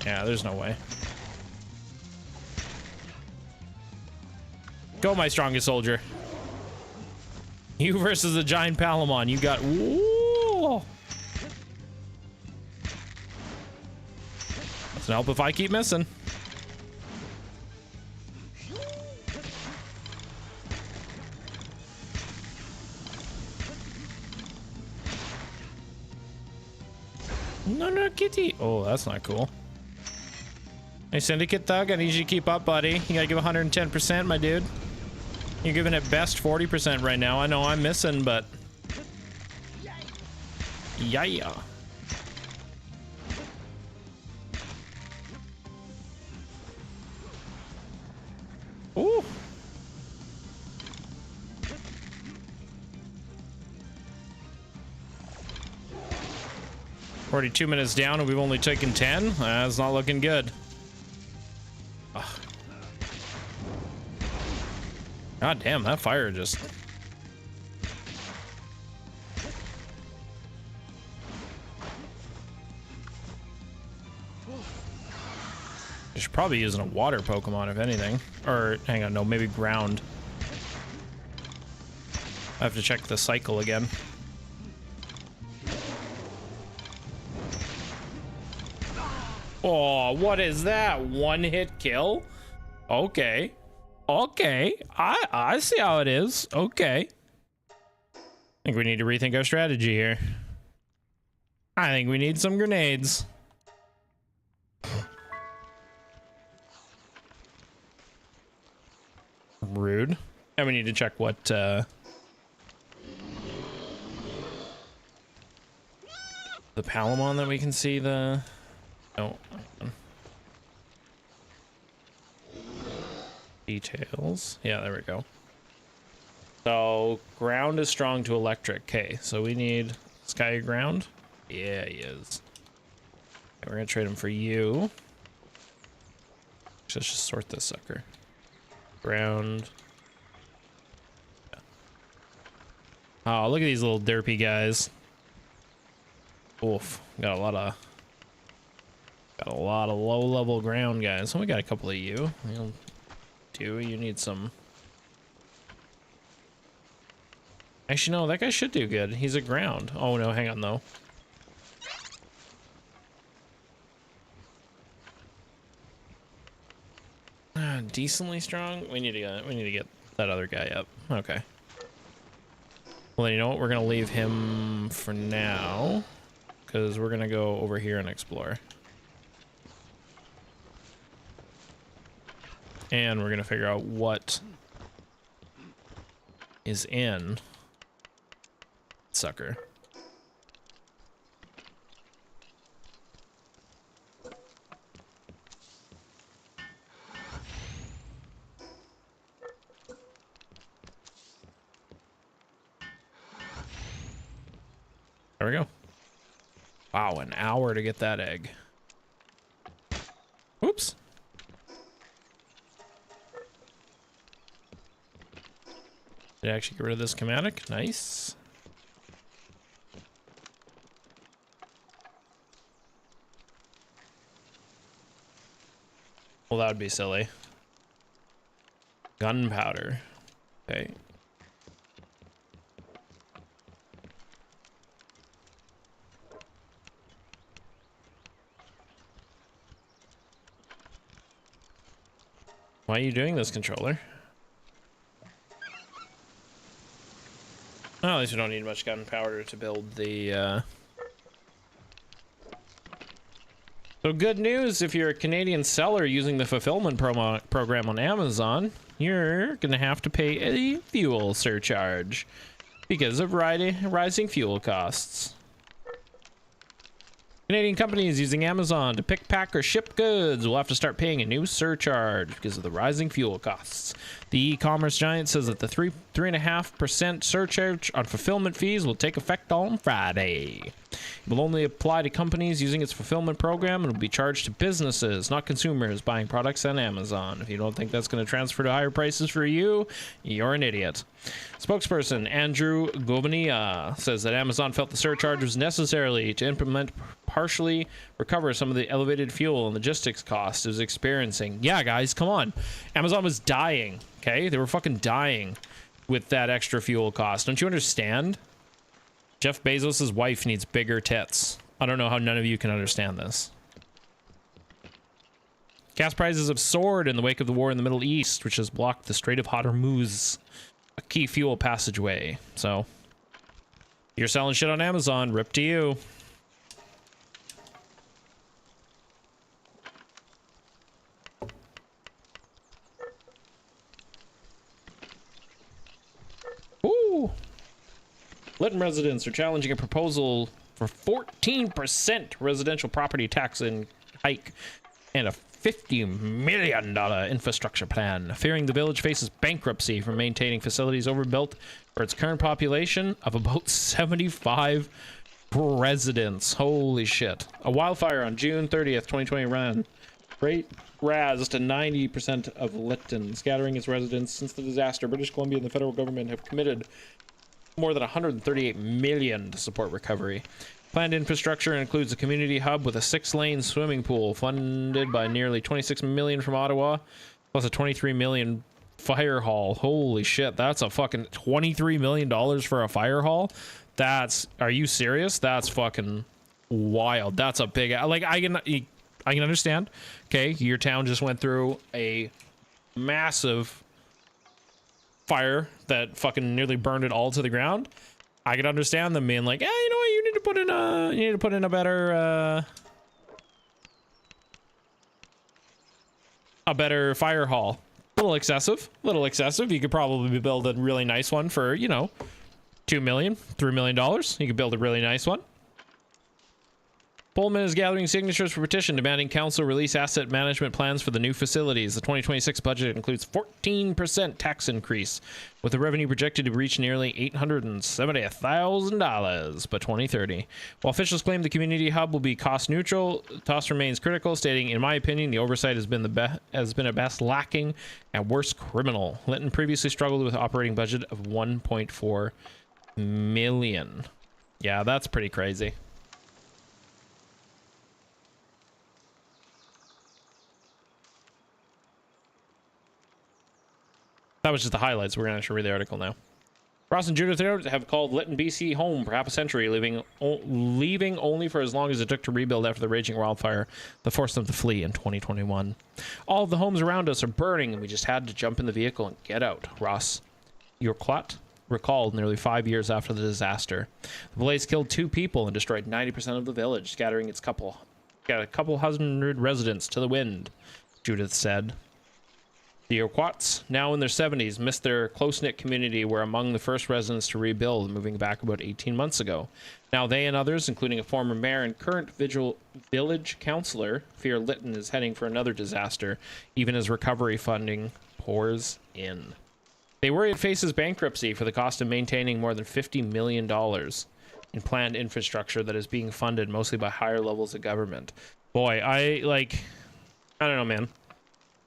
Yeah, there's no way. Go, my strongest soldier. You versus a giant Palamon. You got... Whoa! Doesn't help if I keep missing. No, no, kitty. Oh, that's not cool. Hey, Syndicate Thug, I need you to keep up, buddy. You gotta give 110%, my dude. You're giving it best 40% right now. I know I'm missing, but... Yeah. Ooh. 42 minutes down and we've only taken 10. That's not looking good. Ugh. God damn, that fire just... You should probably using a water Pokemon if anything. Or, hang on, no, maybe ground. I have to check the cycle again. Oh, what is that? One hit kill? Okay. Okay. I see how it is. Okay. I think we need to rethink our strategy here. I think we need some grenades. Rude. And we need to check what the Palamon that we can see the... Oh. Details. Yeah, there we go. So ground is strong to electric. Okay, so we need sky ground. Yeah, he is. Okay, we're gonna trade him for you. Let's just sort this sucker. Ground. Yeah. Oh, look at these little derpy guys. Oof, got a lot of low-level ground guys. So we got a couple of you. You'll do. You need some. Actually, no, that guy should do good. He's a ground. Oh no, hang on though. Decently strong. We need to get that other guy up. Okay. Well, then you know what? We're gonna leave him for now, because we're gonna go over here and explore. And we're gonna figure out what is in sucker. There we go. Wow, an hour to get that egg. Oops. Did I actually get rid of this schematic? Nice. Well, that would be silly. Gunpowder. Okay. Why are you doing this, controller? Oh, at least we don't need much gunpowder to build the, So good news, if you're a Canadian seller using the fulfillment program on Amazon, you're gonna have to pay a fuel surcharge because of rising fuel costs. Canadian companies using Amazon to pick, pack, or ship goods will have to start paying a new surcharge because of the rising fuel costs. The e-commerce giant says that the 3.5% surcharge on fulfillment fees will take effect on Friday. It will only apply to companies using its fulfillment program and will be charged to businesses, not consumers buying products on Amazon. If you don't think that's going to transfer to higher prices for you, you're an idiot. Spokesperson Andrew Govania says that Amazon felt the surcharge was necessary to partially recover some of the elevated fuel and logistics costs it was experiencing. Yeah, guys, come on. Amazon was dying, okay? They were fucking dying with that extra fuel cost. Don't you understand? Jeff Bezos' wife needs bigger tits. I don't know how none of you can understand this. Gas prices have soared in the wake of the war in the Middle East, which has blocked the Strait of Hormuz, a key fuel passageway. So, you're selling shit on Amazon, rip to you. Ooh. Lytton residents are challenging a proposal for 14% residential property tax hike and a $50 million infrastructure plan, fearing the village faces bankruptcy from maintaining facilities overbuilt for its current population of about 75 residents. Holy shit. A wildfire on June 30th, 2020 ran razed to 90% of Lytton, scattering its residents. Since the disaster, British Columbia and the federal government have committed more than $138 million to support recovery. Planned infrastructure includes a community hub with a 6-lane swimming pool funded by nearly $26 million from Ottawa, plus a $23 million fire hall. Holy shit, that's a fucking $23 million for a fire hall? Are you serious? That's fucking wild. That's a big, like, I can understand. Okay, your town just went through a massive fire that fucking nearly burned it all to the ground. I can understand them being like, yeah, you know what, you need to put in a better fire hall. A little excessive. You could probably build a really nice one for, you know, $2 million, $3 million. You could build a really nice one. Pullman is gathering signatures for petition demanding council release asset management plans for the new facilities. The 2026 budget includes 14% tax increase, with the revenue projected to reach nearly $870,000 by 2030. While officials claim the community hub will be cost neutral, TOS remains critical, stating, "In my opinion, the oversight has been at best lacking and worst criminal." Lytton previously struggled with an operating budget of $1.4 million. Yeah, that's pretty crazy. That was just the highlights. We're going to actually read the article now. Ross and Judith have called Lytton, BC home for half a century, leaving only for as long as it took to rebuild after the raging wildfire that forced them to flee in 2021. "All of the homes around us are burning, and we just had to jump in the vehicle and get out," Ross Urquhart recalled nearly 5 years after the disaster. The blaze killed 2 people and destroyed 90% of the village, scattering a couple hundred residents to the wind, Judith said. The Urquharts, now in their 70s, missed their close-knit community, were among the first residents to rebuild, moving back about 18 months ago. Now they and others, including a former mayor and current village councillor, fear Lytton is heading for another disaster, even as recovery funding pours in. They worry it faces bankruptcy for the cost of maintaining more than $50 million in planned infrastructure that is being funded mostly by higher levels of government. Boy, I don't know, man.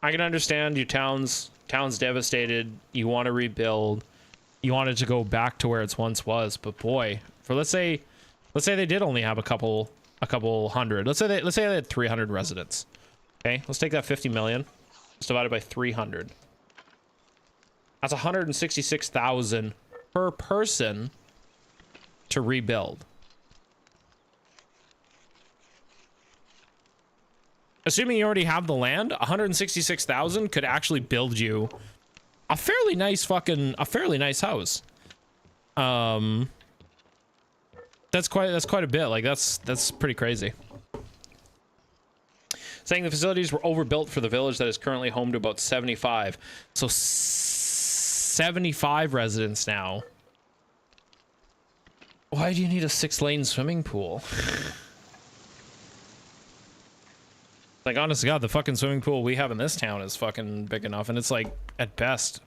I can understand your town's devastated. You want to rebuild. You want it to go back to where it once was. But boy, for let's say they did only have a couple hundred. Let's say they had 300 residents. Okay, let's take that 50 million. Let's divide it by 300. That's 166,000 per person to rebuild. Assuming you already have the land, 166,000 could actually build you a fairly nice house. That's quite a bit. Like that's pretty crazy. Saying the facilities were overbuilt for the village that is currently home to about 75. So 75 residents now. Why do you need a 6-lane swimming pool? Like, honest to God, the fucking swimming pool we have in this town is fucking big enough, and it's like, at best,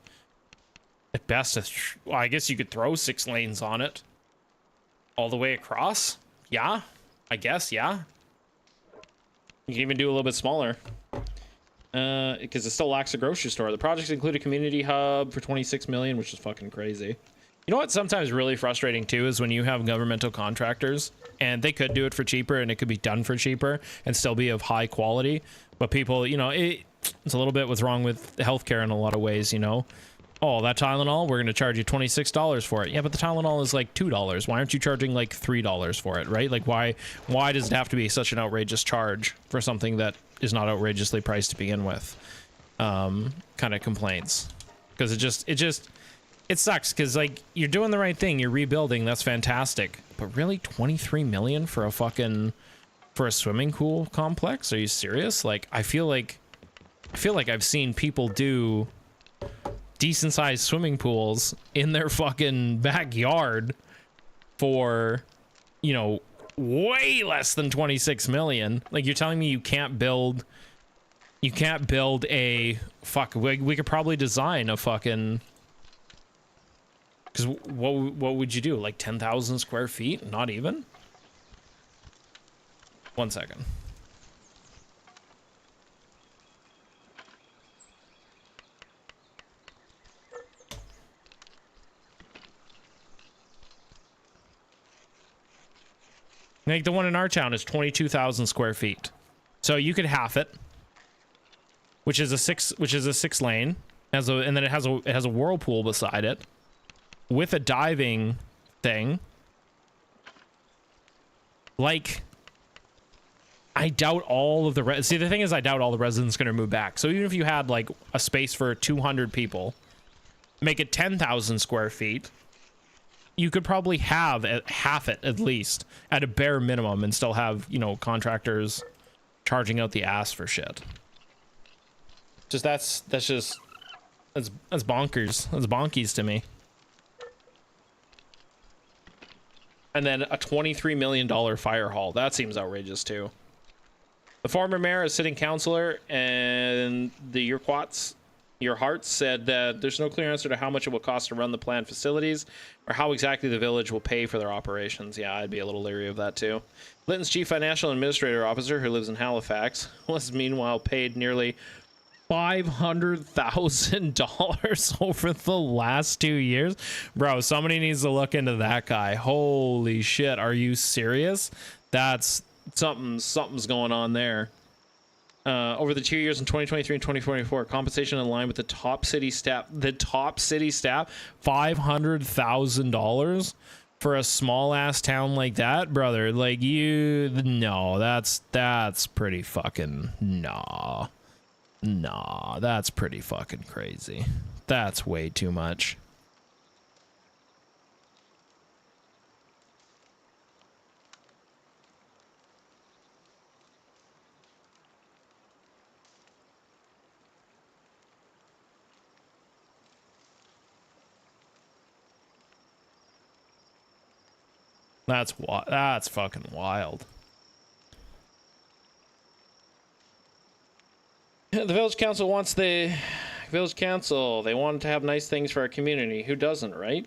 well, I guess you could throw 6 lanes on it all the way across. Yeah, I guess, yeah. You can even do a little bit smaller because it still lacks a grocery store. The projects include a community hub for 26 million, which is fucking crazy. You know what's sometimes really frustrating too is when you have governmental contractors and they could do it for cheaper and it could be done for cheaper and still be of high quality, but people, you know, it's a little bit what's wrong with healthcare in a lot of ways, you know. Oh, that Tylenol, we're going to charge you $26 for it. Yeah, but the Tylenol is like $2. Why aren't you charging like $3 for it, right? Like why does it have to be such an outrageous charge for something that is not outrageously priced to begin with? Kind of complaints. Because it sucks because like you're doing the right thing, you're rebuilding, that's fantastic, but really 23 million for a swimming pool complex? Are you serious? Like I feel like I've seen people do decent sized swimming pools in their fucking backyard for, you know, way less than 26 million. Like you're telling me you can't build a we could probably design a fucking. Because what would you do? Like 10,000 square feet? Not even? 1 second. Like the one in our town is 22,000 square feet. So you could half it, which is a 6 lane, and then it has a whirlpool beside it. With a diving thing. Like, I doubt all of the see, the thing is, I doubt all the residents going to move back. So even if you had like a space for 200 people, make it 10,000 square feet, you could probably have half it at least at a bare minimum and still have, you know, contractors charging out the ass for shit. That's bonkers. That's bonkies to me. And then a $23 million fire hall. That seems outrageous too. The former mayor, a sitting councillor, and the your hearts said that there's no clear answer to how much it will cost to run the planned facilities or how exactly the village will pay for their operations. Yeah, I'd be a little leery of that too. Lytton's chief financial administrator officer, who lives in Halifax, was meanwhile paid nearly $500,000 over the last 2 years. Bro, somebody needs to look into that guy. Holy shit, are you serious? That's something's going on there. Over the 2 years in 2023 and 2024, compensation in line with the top city staff. The top city staff, $500,000 for a small ass town like that, brother. Like no, that's pretty fucking nah, that's pretty fucking crazy. That's way too much. That's fucking wild. The village council wants they wanted to have nice things for our community. Who doesn't, right?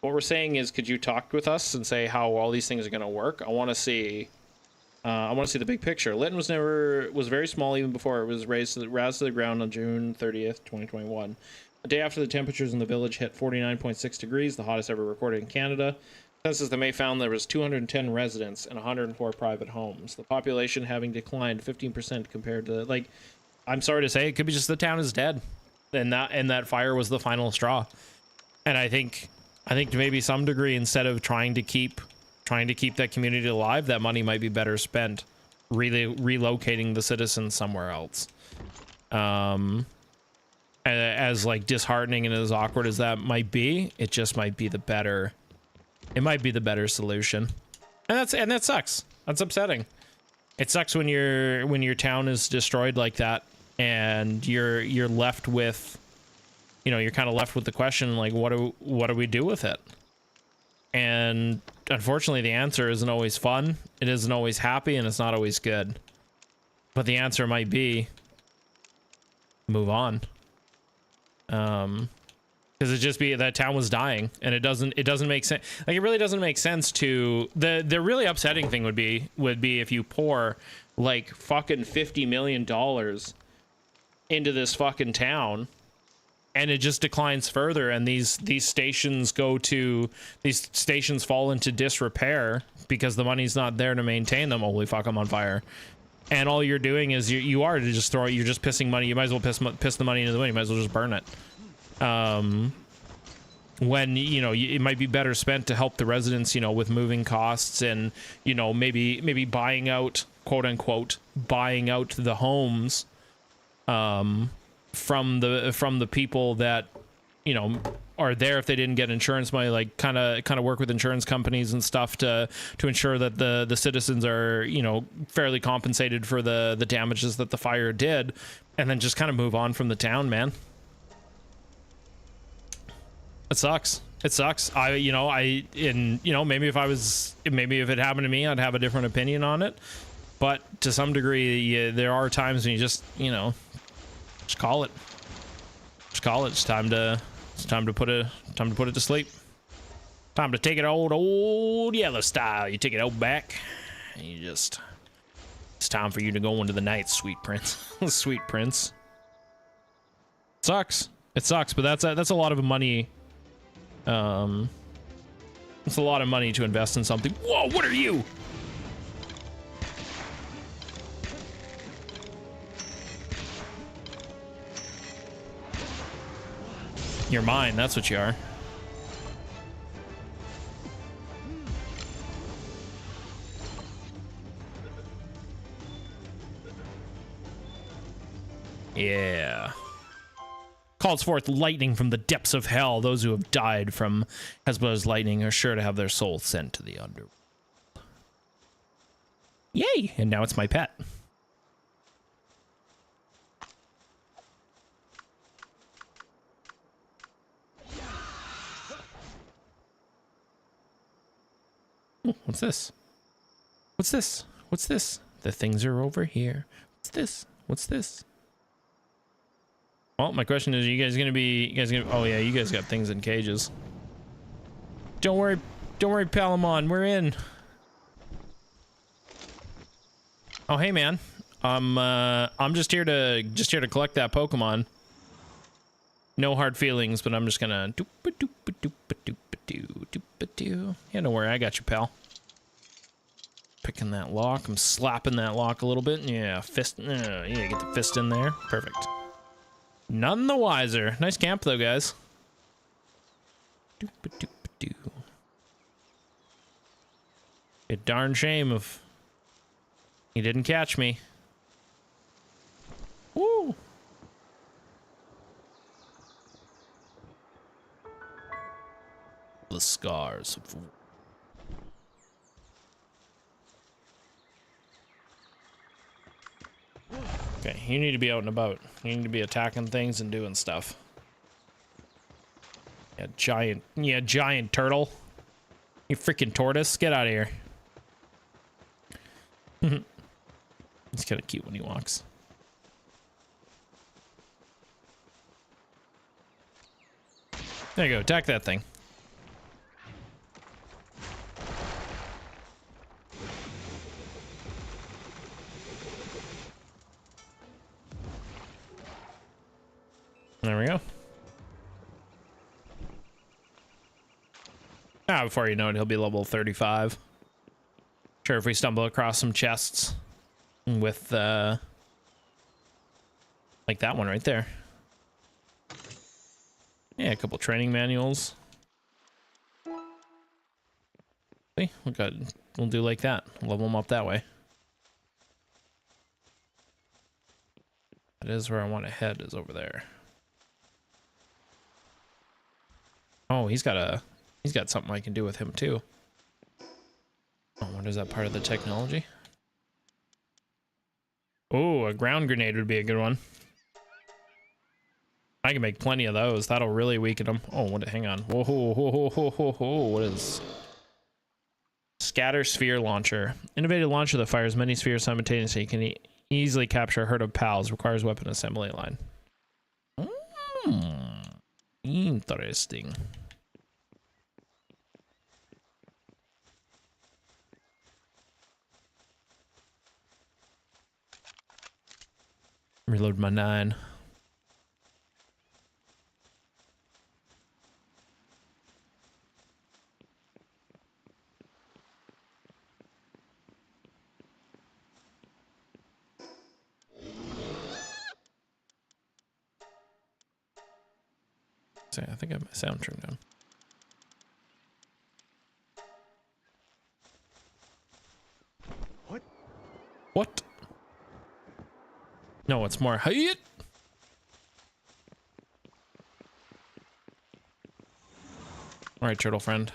What we're saying is, could you talk with us and say how all these things are going to work? I want to see the big picture. Lytton was very small even before it was razed to the ground on June 30th, 2021. A day after the temperatures in the village hit 49.6 degrees, the hottest ever recorded in Canada. Census in May found there was 210 residents and 104 private homes. The population having declined 15% compared to, like, I'm sorry to say, it could be just the town is dead, and that fire was the final straw. And I think to maybe some degree, instead of trying to keep that community alive, that money might be better spent really relocating the citizens somewhere else. As like disheartening and as awkward as that might be, it just might be the better. It might be the better solution, and that sucks. That's upsetting. It sucks when your town is destroyed like that, and you're left with, you're kind of left with the question, like, what do we do with it? And unfortunately, the answer isn't always fun. It isn't always happy, and it's not always good. But the answer might be move on. Because it just be that town was dying, and it doesn't make sense. Like, it really doesn't make sense to the really upsetting thing would be if you pour like fucking $50 million into this fucking town, and it just declines further, and these stations fall into disrepair because the money's not there to maintain them. Holy fuck, I'm on fire. And all you're doing is you're just pissing money. You might as well piss the money into the wind. You might as well just burn it. When it might be better spent to help the residents, with moving costs, and maybe buying out, quote unquote, buying out the homes from the people that are there if they didn't get insurance money. Like kind of work with insurance companies and stuff to ensure that the citizens are fairly compensated for the damages that the fire did, and then just kind of move on from the town, man. It sucks. Maybe if it happened to me, I'd have a different opinion on it. But to some degree, there are times when you just call it. Just call it. It's time to put it to sleep. Time to take it old yellow style. You take it out back, and it's time for you to go into the night, sweet prince. Sweet prince. Sucks. It sucks, but that's a lot of money. It's a lot of money to invest in something. Whoa, what are you? You're mine, that's what you are. Yeah. Calls forth lightning from the depths of hell. Those who have died from Hezbollah's lightning are sure to have their souls sent to the underworld. Yay! And now it's my pet. Ooh, what's this? What's this? What's this? The things are over here. What's this? What's this? Well, my question is, are you guys gonna, oh yeah, you guys got things in cages. Don't worry, Palamon, we're in. Oh, hey man. I'm just here to collect that Pokemon. No hard feelings, but I'm just gonna yeah, don't worry, I got you, pal. Picking that lock, I'm slapping that lock a little bit. Yeah, fist, yeah, get the fist in there. Perfect. None the wiser. Nice camp though, guys. A darn shame if he didn't catch me. Woo! The scars of... Okay, you need to be out and about. You need to be attacking things and doing stuff. Yeah, giant turtle. You freaking tortoise, get out of here. He's kind of cute when he walks. There you go, attack that thing. There we go. Ah, before you know it, he'll be level 35. Sure, if we stumble across some chests with, like that one right there. Yeah, a couple training manuals. See, we'll do like that. Level them up that way. That is where I want to head, is over there. Oh, he's got something I can do with him too. Oh, what is that part of the technology? Oh, a ground grenade would be a good one. I can make plenty of those. That'll really weaken them. Oh, what? Hang on. Whoa, whoa, whoa, whoa, whoa, whoa, whoa. What is... Scatter sphere launcher. Innovative launcher that fires many spheres simultaneously. You can easily capture a herd of pals. Requires weapon assembly line. Interesting. Reload my 9. I think I have my sound turned down. What? No, it's more height. All right, turtle friend.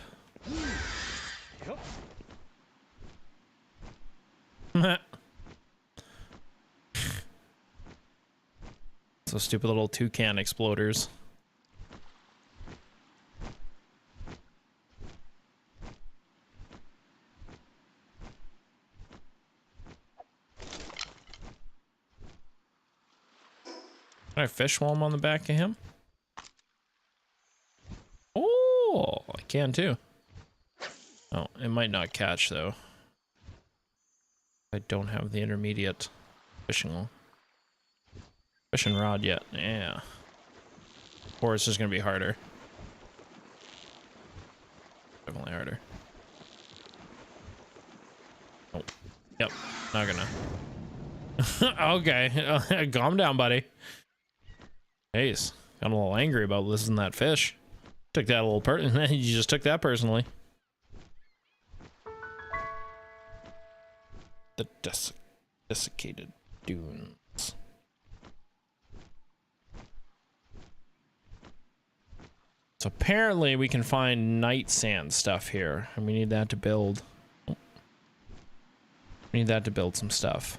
So stupid little toucan exploders. Can I fish while I'm on the back of him? Oh, I can too. Oh, it might not catch though. I don't have the intermediate fishing rod yet. Yeah. Or it's just gonna be harder. Definitely harder. Oh, yep. Not gonna. Okay, calm down, buddy. Jeez, got a little angry about losing that fish. Took that a little you just took that personally. The desiccated dunes. So apparently we can find night sand stuff here, and we need that to build. We need that to build some stuff.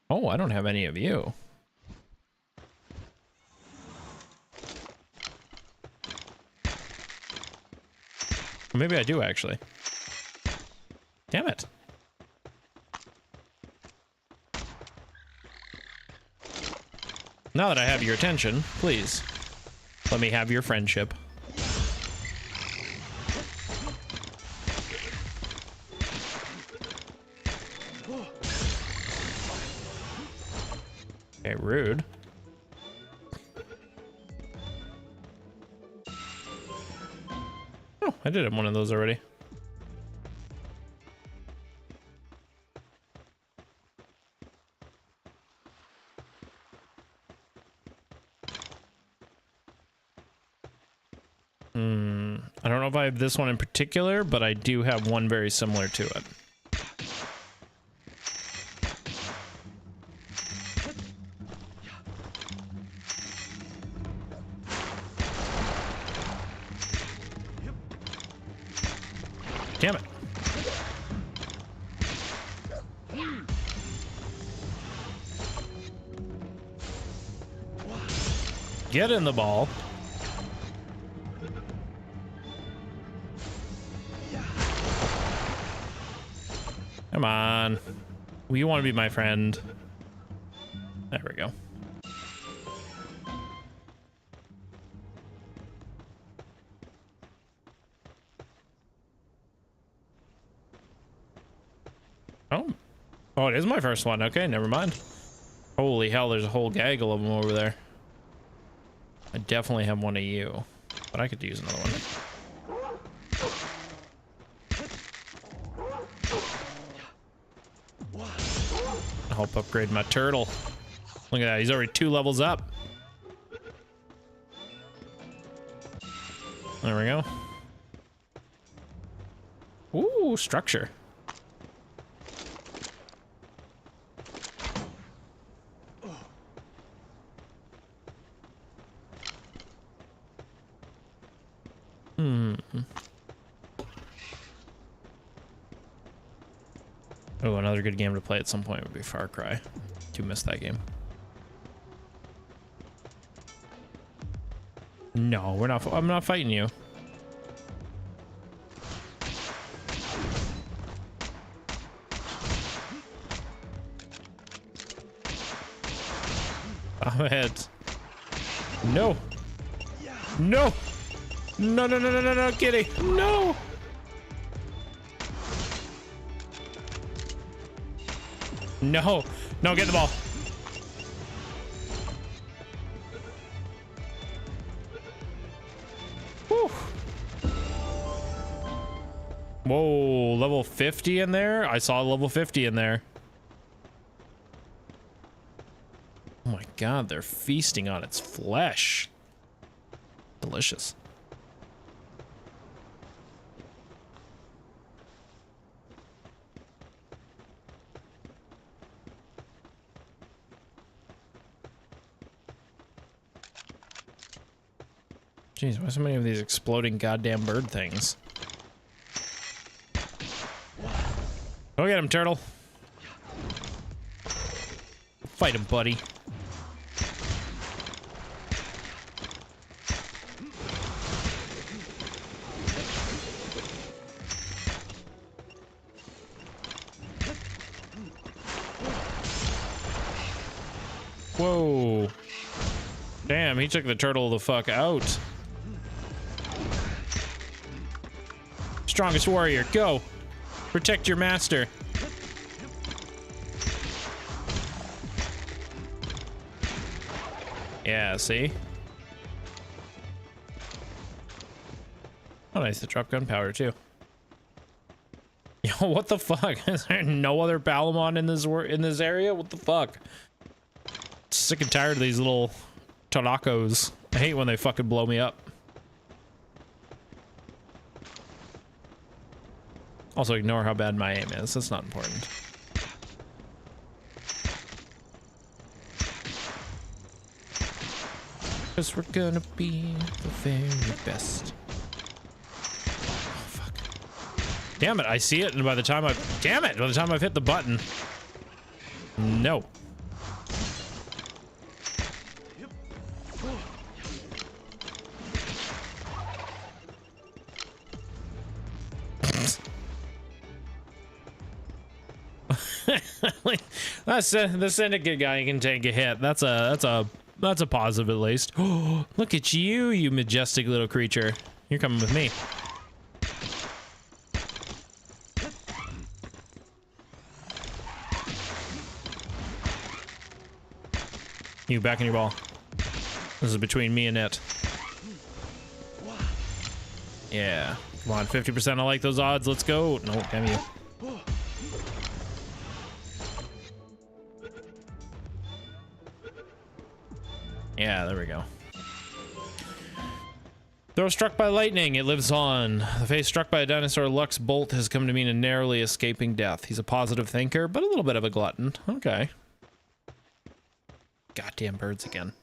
Oh, I don't have any of you. Maybe I do actually. Damn it. Now that I have your attention, please let me have your friendship. Okay, rude. Oh, I did have one of those already. I don't know if I have this one in particular, but I do have one very similar to it. Damn it. Get in the ball. Come on. Well, you want to be my friend. There we go. Oh. Oh, it is my first one. Okay, never mind. Holy hell, there's a whole gaggle of them over there. I definitely have one of you, but I could use another one. Help upgrade my turtle. Look at that, he's already 2 levels up. There we go. Ooh, structure. Oh, another good game to play at some point would be Far Cry. Do miss that game. No, we're not. I'm not fighting you. I'm ahead. No. No. No, no, no, no, no, no, kitty. No. No. No, get the ball. Whew. Whoa, level 50 in there? I saw level 50 in there. Oh my god, they're feasting on its flesh. Delicious. Jeez, why so many of these exploding goddamn bird things? Go get him, turtle. Fight him, buddy. Whoa. Damn, he took the turtle the fuck out. Strongest warrior, go. Protect your master. Yeah, see? Oh, nice to drop gunpowder too. Yo, what the fuck? Is there no other Palamon in this area? What the fuck? Sick and tired of these little Tanakos. I hate when they fucking blow me up. Also, ignore how bad my aim is. That's not important. Because we're gonna be the very best. Oh, fuck. Damn it, I see it, and by the time damn it, by the time I've hit the button. No. That's the syndicate guy can take a hit. That's a positive at least. Oh, look at you, you majestic little creature. You're coming with me. You back in your ball. This is between me and it. Yeah. Come on, 50%. I like those odds. Let's go. No, damn you. Yeah, there we go. Though struck by lightning, it lives on. The face struck by a dinosaur Lux bolt has come to mean a narrowly escaping death. He's a positive thinker, but a little bit of a glutton. Okay. Goddamn birds again.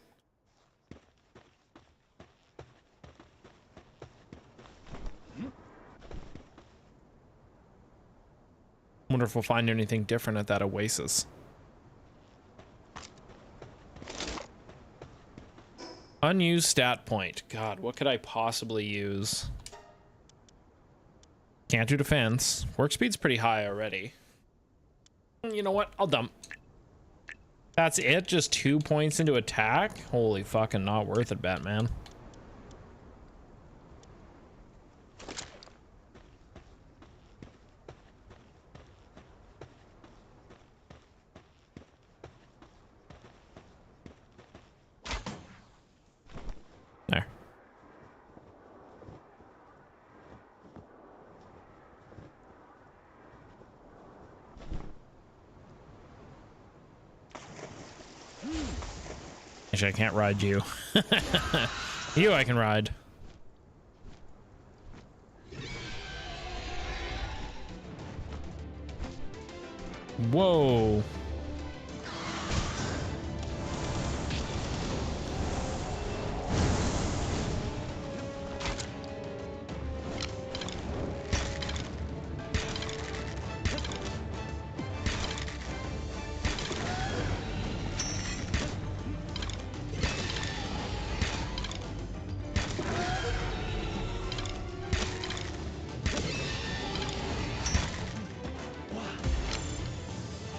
Wonder if we'll find anything different at that oasis. Unused stat point. God, what could I possibly use? Can't do defense. Work speed's pretty high already. You know what? I'll dump. That's it? Just 2 points into attack? Holy fucking not worth it, Batman. There. Actually, I can't ride you. You I can ride. Whoa.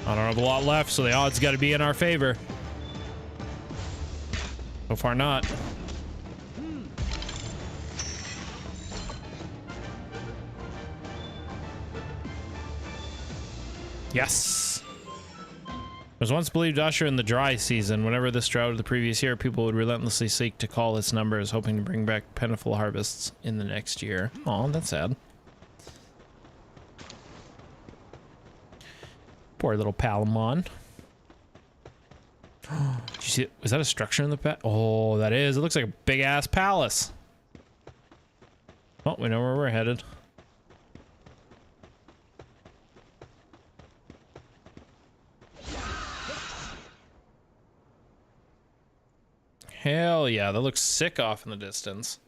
I don't have a lot left, so the odds got to be in our favor. So far, not. Yes. It was once believed Usher in the dry season. Whenever this drought of the previous year, people would relentlessly seek to call its numbers, hoping to bring back plentiful harvests in the next year. Oh, that's sad. Poor little Palamon. Did you see it? Was that a structure in the pet? Oh, that is. It looks like a big ass palace. Well, we know where we're headed. Hell yeah, that looks sick off in the distance.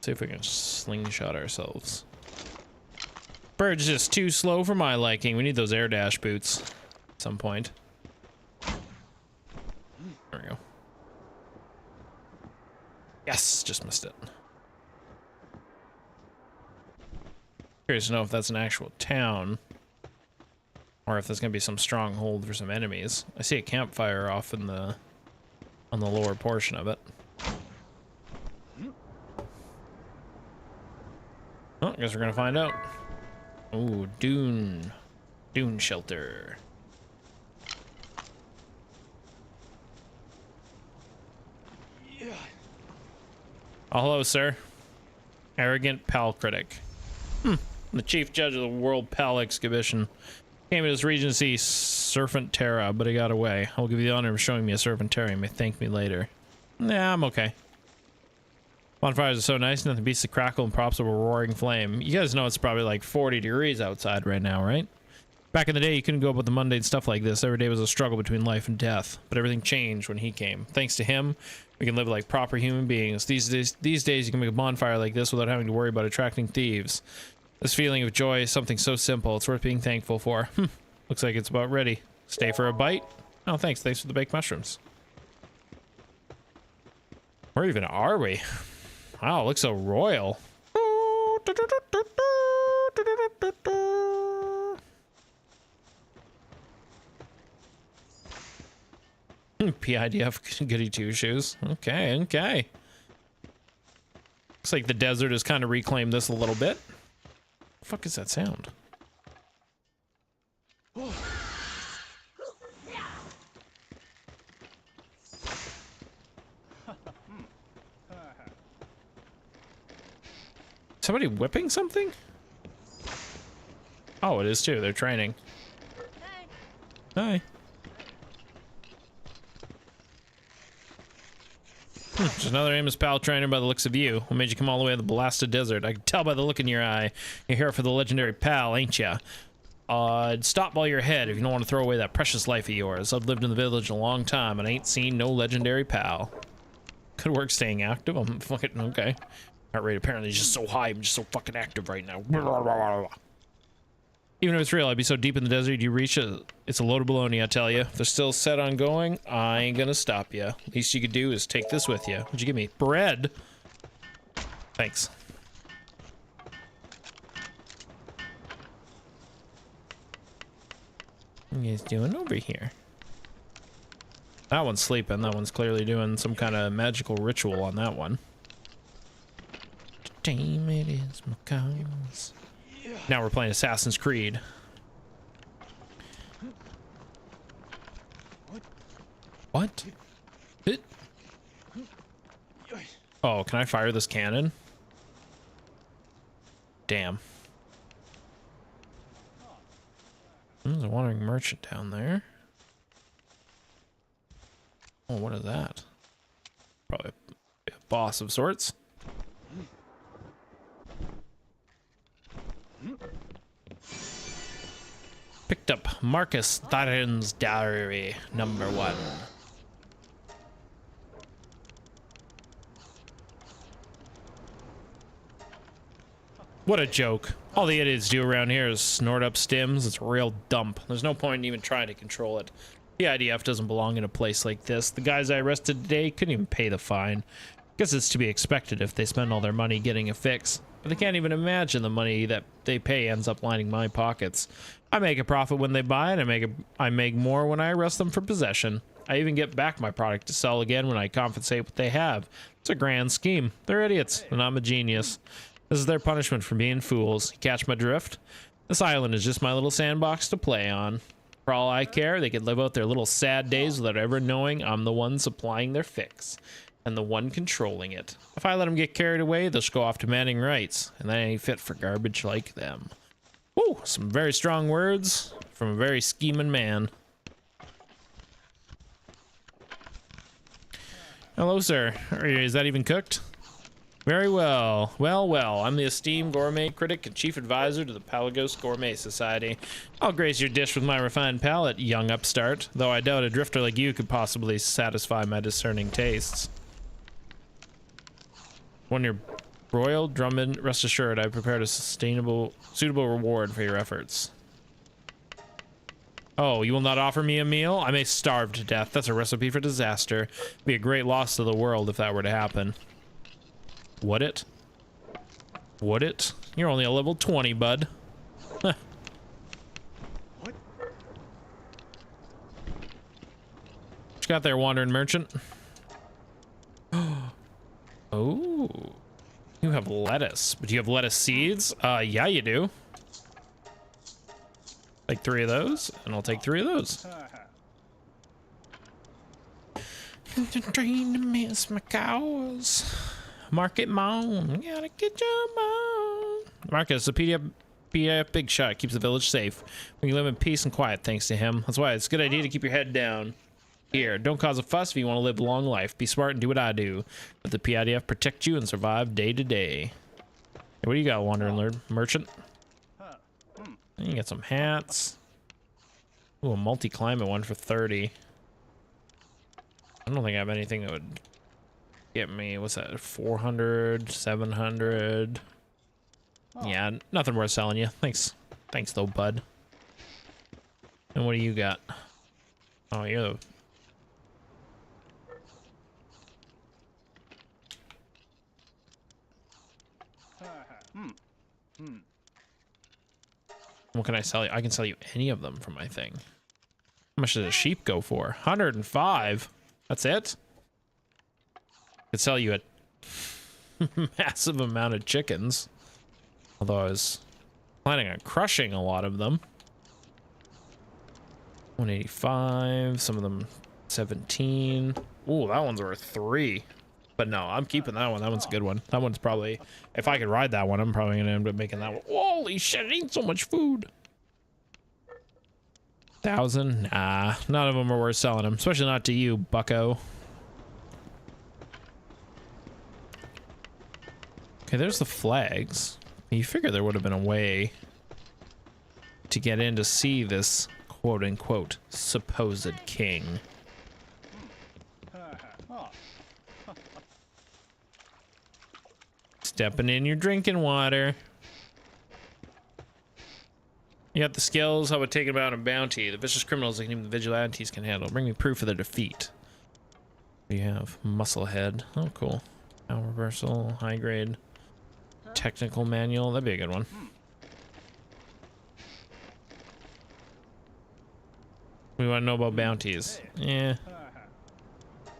See if we can slingshot ourselves. Bird's just too slow for my liking. We need those air dash boots at some point. There we go. Yes, just missed it. Curious to know if that's an actual town or if there's gonna be some stronghold for some enemies. I see a campfire off in the on the lower portion of it. Oh, I guess we're gonna find out. Ooh, dune shelter. Yeah. Oh, hello, sir. Arrogant pal critic. The chief judge of the World Pal Exhibition. Came to this region to see Serpent Terra, but he got away. I'll give you the honor of showing me a Serpent Terra. You may thank me later. Nah, I'm okay. Bonfires are so nice, nothing beats the crackle and props of a roaring flame. You guys know it's probably like 40 degrees outside right now, right? Back in the day, you couldn't go up with the mundane stuff like this. Every day was a struggle between life and death. But everything changed when he came. Thanks to him, we can live like proper human beings. These days, you can make a bonfire like this without having to worry about attracting thieves. This feeling of joy is something so simple. It's worth being thankful for. Looks like it's about ready. Stay for a bite? Oh, thanks. Thanks for the baked mushrooms. Where even are we? Wow, it looks so royal. PIDF goody two shoes. Okay, okay. Looks like the desert has kind of reclaimed this a little bit. The fuck is that sound? Somebody whipping something? Oh, it is too. They're training. Hi. Just another Amos Pal trainer by the looks of you. What made you come all the way to the blasted desert? I can tell by the look in your eye. You're here for the legendary Pal, ain't ya? Stop while you're ahead if you don't want to throw away that precious life of yours. I've lived in the village a long time and ain't seen no legendary Pal. Good work staying active. I'm fucking okay. Heart rate apparently is just so high. I'm just so fucking active right now. Even if it's real, I'd be so deep in the desert, you reach it. It's a load of baloney, I tell you. If they're still set on going, I ain't gonna stop you. Least you could do is take this with you. What'd you give me? Bread? Thanks. What are you guys doing over here? That one's sleeping. That one's clearly doing some kind of magical ritual on that one. Damn, it is my cause. Now we're playing Assassin's Creed. What? Oh, can I fire this cannon? Damn. There's a wandering merchant down there. Oh, what is that? Probably a boss of sorts. Picked up Marcus Tharen's diary, number 1. What a joke. All the idiots do around here is snort up stims. It's a real dump. There's no point in even trying to control it. The IDF doesn't belong in a place like this. The guys I arrested today couldn't even pay the fine. Guess it's to be expected if they spend all their money getting a fix. But they can't even imagine the money that they pay ends up lining my pockets. I make a profit when they buy it. I make more when I arrest them for possession. I even get back my product to sell again when I compensate what they have. It's a grand scheme. They're idiots, and I'm a genius. This is their punishment for being fools. You catch my drift? This island is just my little sandbox to play on. For all I care, they could live out their little sad days without ever knowing I'm the one supplying their fix. And the one controlling it. If I let them get carried away, they'll just go off demanding rights, and that ain't fit for garbage like them. Woo! Some very strong words from a very scheming man. Hello, sir. Is that even cooked? Very well. Well, I'm the esteemed gourmet critic and chief advisor to the Palagos Gourmet Society. I'll grace your dish with my refined palate, young upstart, though I doubt a drifter like you could possibly satisfy my discerning tastes. When you're broiled, Drummond, rest assured I've prepared a suitable reward for your efforts. Oh, you will not offer me a meal? I may starve to death. That's a recipe for disaster. It'd be a great loss to the world if that were to happen. Would it? Would it? You're only a level 20, bud. Huh. What you got there, wandering merchant? Oh, you have lettuce, but do you have lettuce seeds? Yeah, you do. Take 3 of those, and I'll take 3 of those. Train to miss my cows. Market moan. Gotta get your moan. Marcus, a PDF big shot keeps the village safe. We can live in peace and quiet thanks to him. That's why it's a good idea to keep your head down. Here, don't cause a fuss if you want to live a long life. Be smart and do what I do. Let the PIDF protect you and survive day to day. Hey, what do you got, wandering merchant? You got some hats. Ooh, a multi-climate one for 30. I don't think I have anything that would get me, what's that, 400, 700. Oh. Yeah, nothing worth selling you. Thanks. Thanks though, bud. And what do you got? Oh, you're the... What can I sell you? I can sell you any of them from my thing. How much does a sheep go for? 105. That's it? Could sell you a massive amount of chickens. Although I was planning on crushing a lot of them. 185. Some of them 17. Ooh, that one's worth 3. But no, I'm keeping that one. That one's a good one. That one's probably, if I could ride that one, I'm probably gonna end up making that one. Holy shit, I eat so much food. 1,000? Nah, none of them are worth selling them, especially not to you, bucko. Okay, there's the flags. You figure there would have been a way to get in to see this quote-unquote supposed king. Stepping in your drinking water. You got the skills. How about taking about a bounty? The vicious criminals like even the vigilantes can handle. Bring me proof of their defeat. What do you have? Muscle head. Oh, cool. Power reversal. High grade. Technical manual. That'd be a good one. We want to know about bounties. Yeah.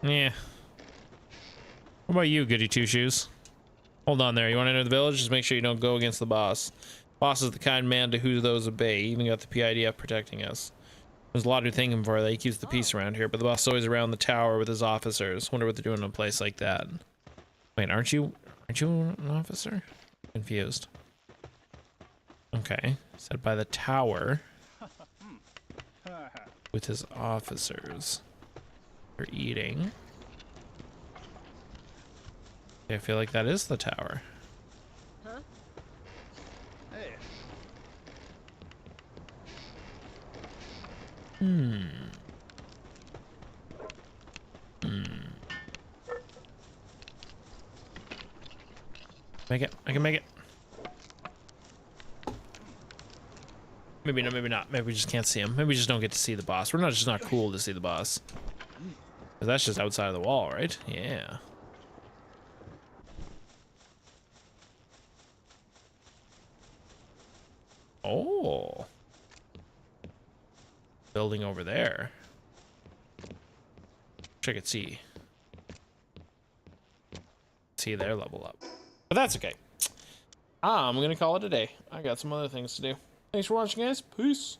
Yeah. What about you, goody two shoes? Hold on there. You want to enter the village? Just make sure you don't go against the boss. Boss is the kind man to who those obey. He even got the PIDF protecting us. There's a lot to thank him for. That he keeps the peace around here, but the boss is always around the tower with his officers. Wonder what they're doing in a place like that. Wait, aren't you an officer? Confused. Okay, said by the tower with his officers. They're eating. I feel like that is the tower. Huh? Hey. Make it. I can make it. Maybe no, maybe not. Maybe we just can't see him. Maybe we just don't get to see the boss. We're not just not cool to see the boss. 'Cause that's just outside of the wall, right? Yeah. Oh. Building over there. Wish I could see their level up. But that's okay. I'm gonna call it a day. I got some other things to do. Thanks for watching, guys. Peace.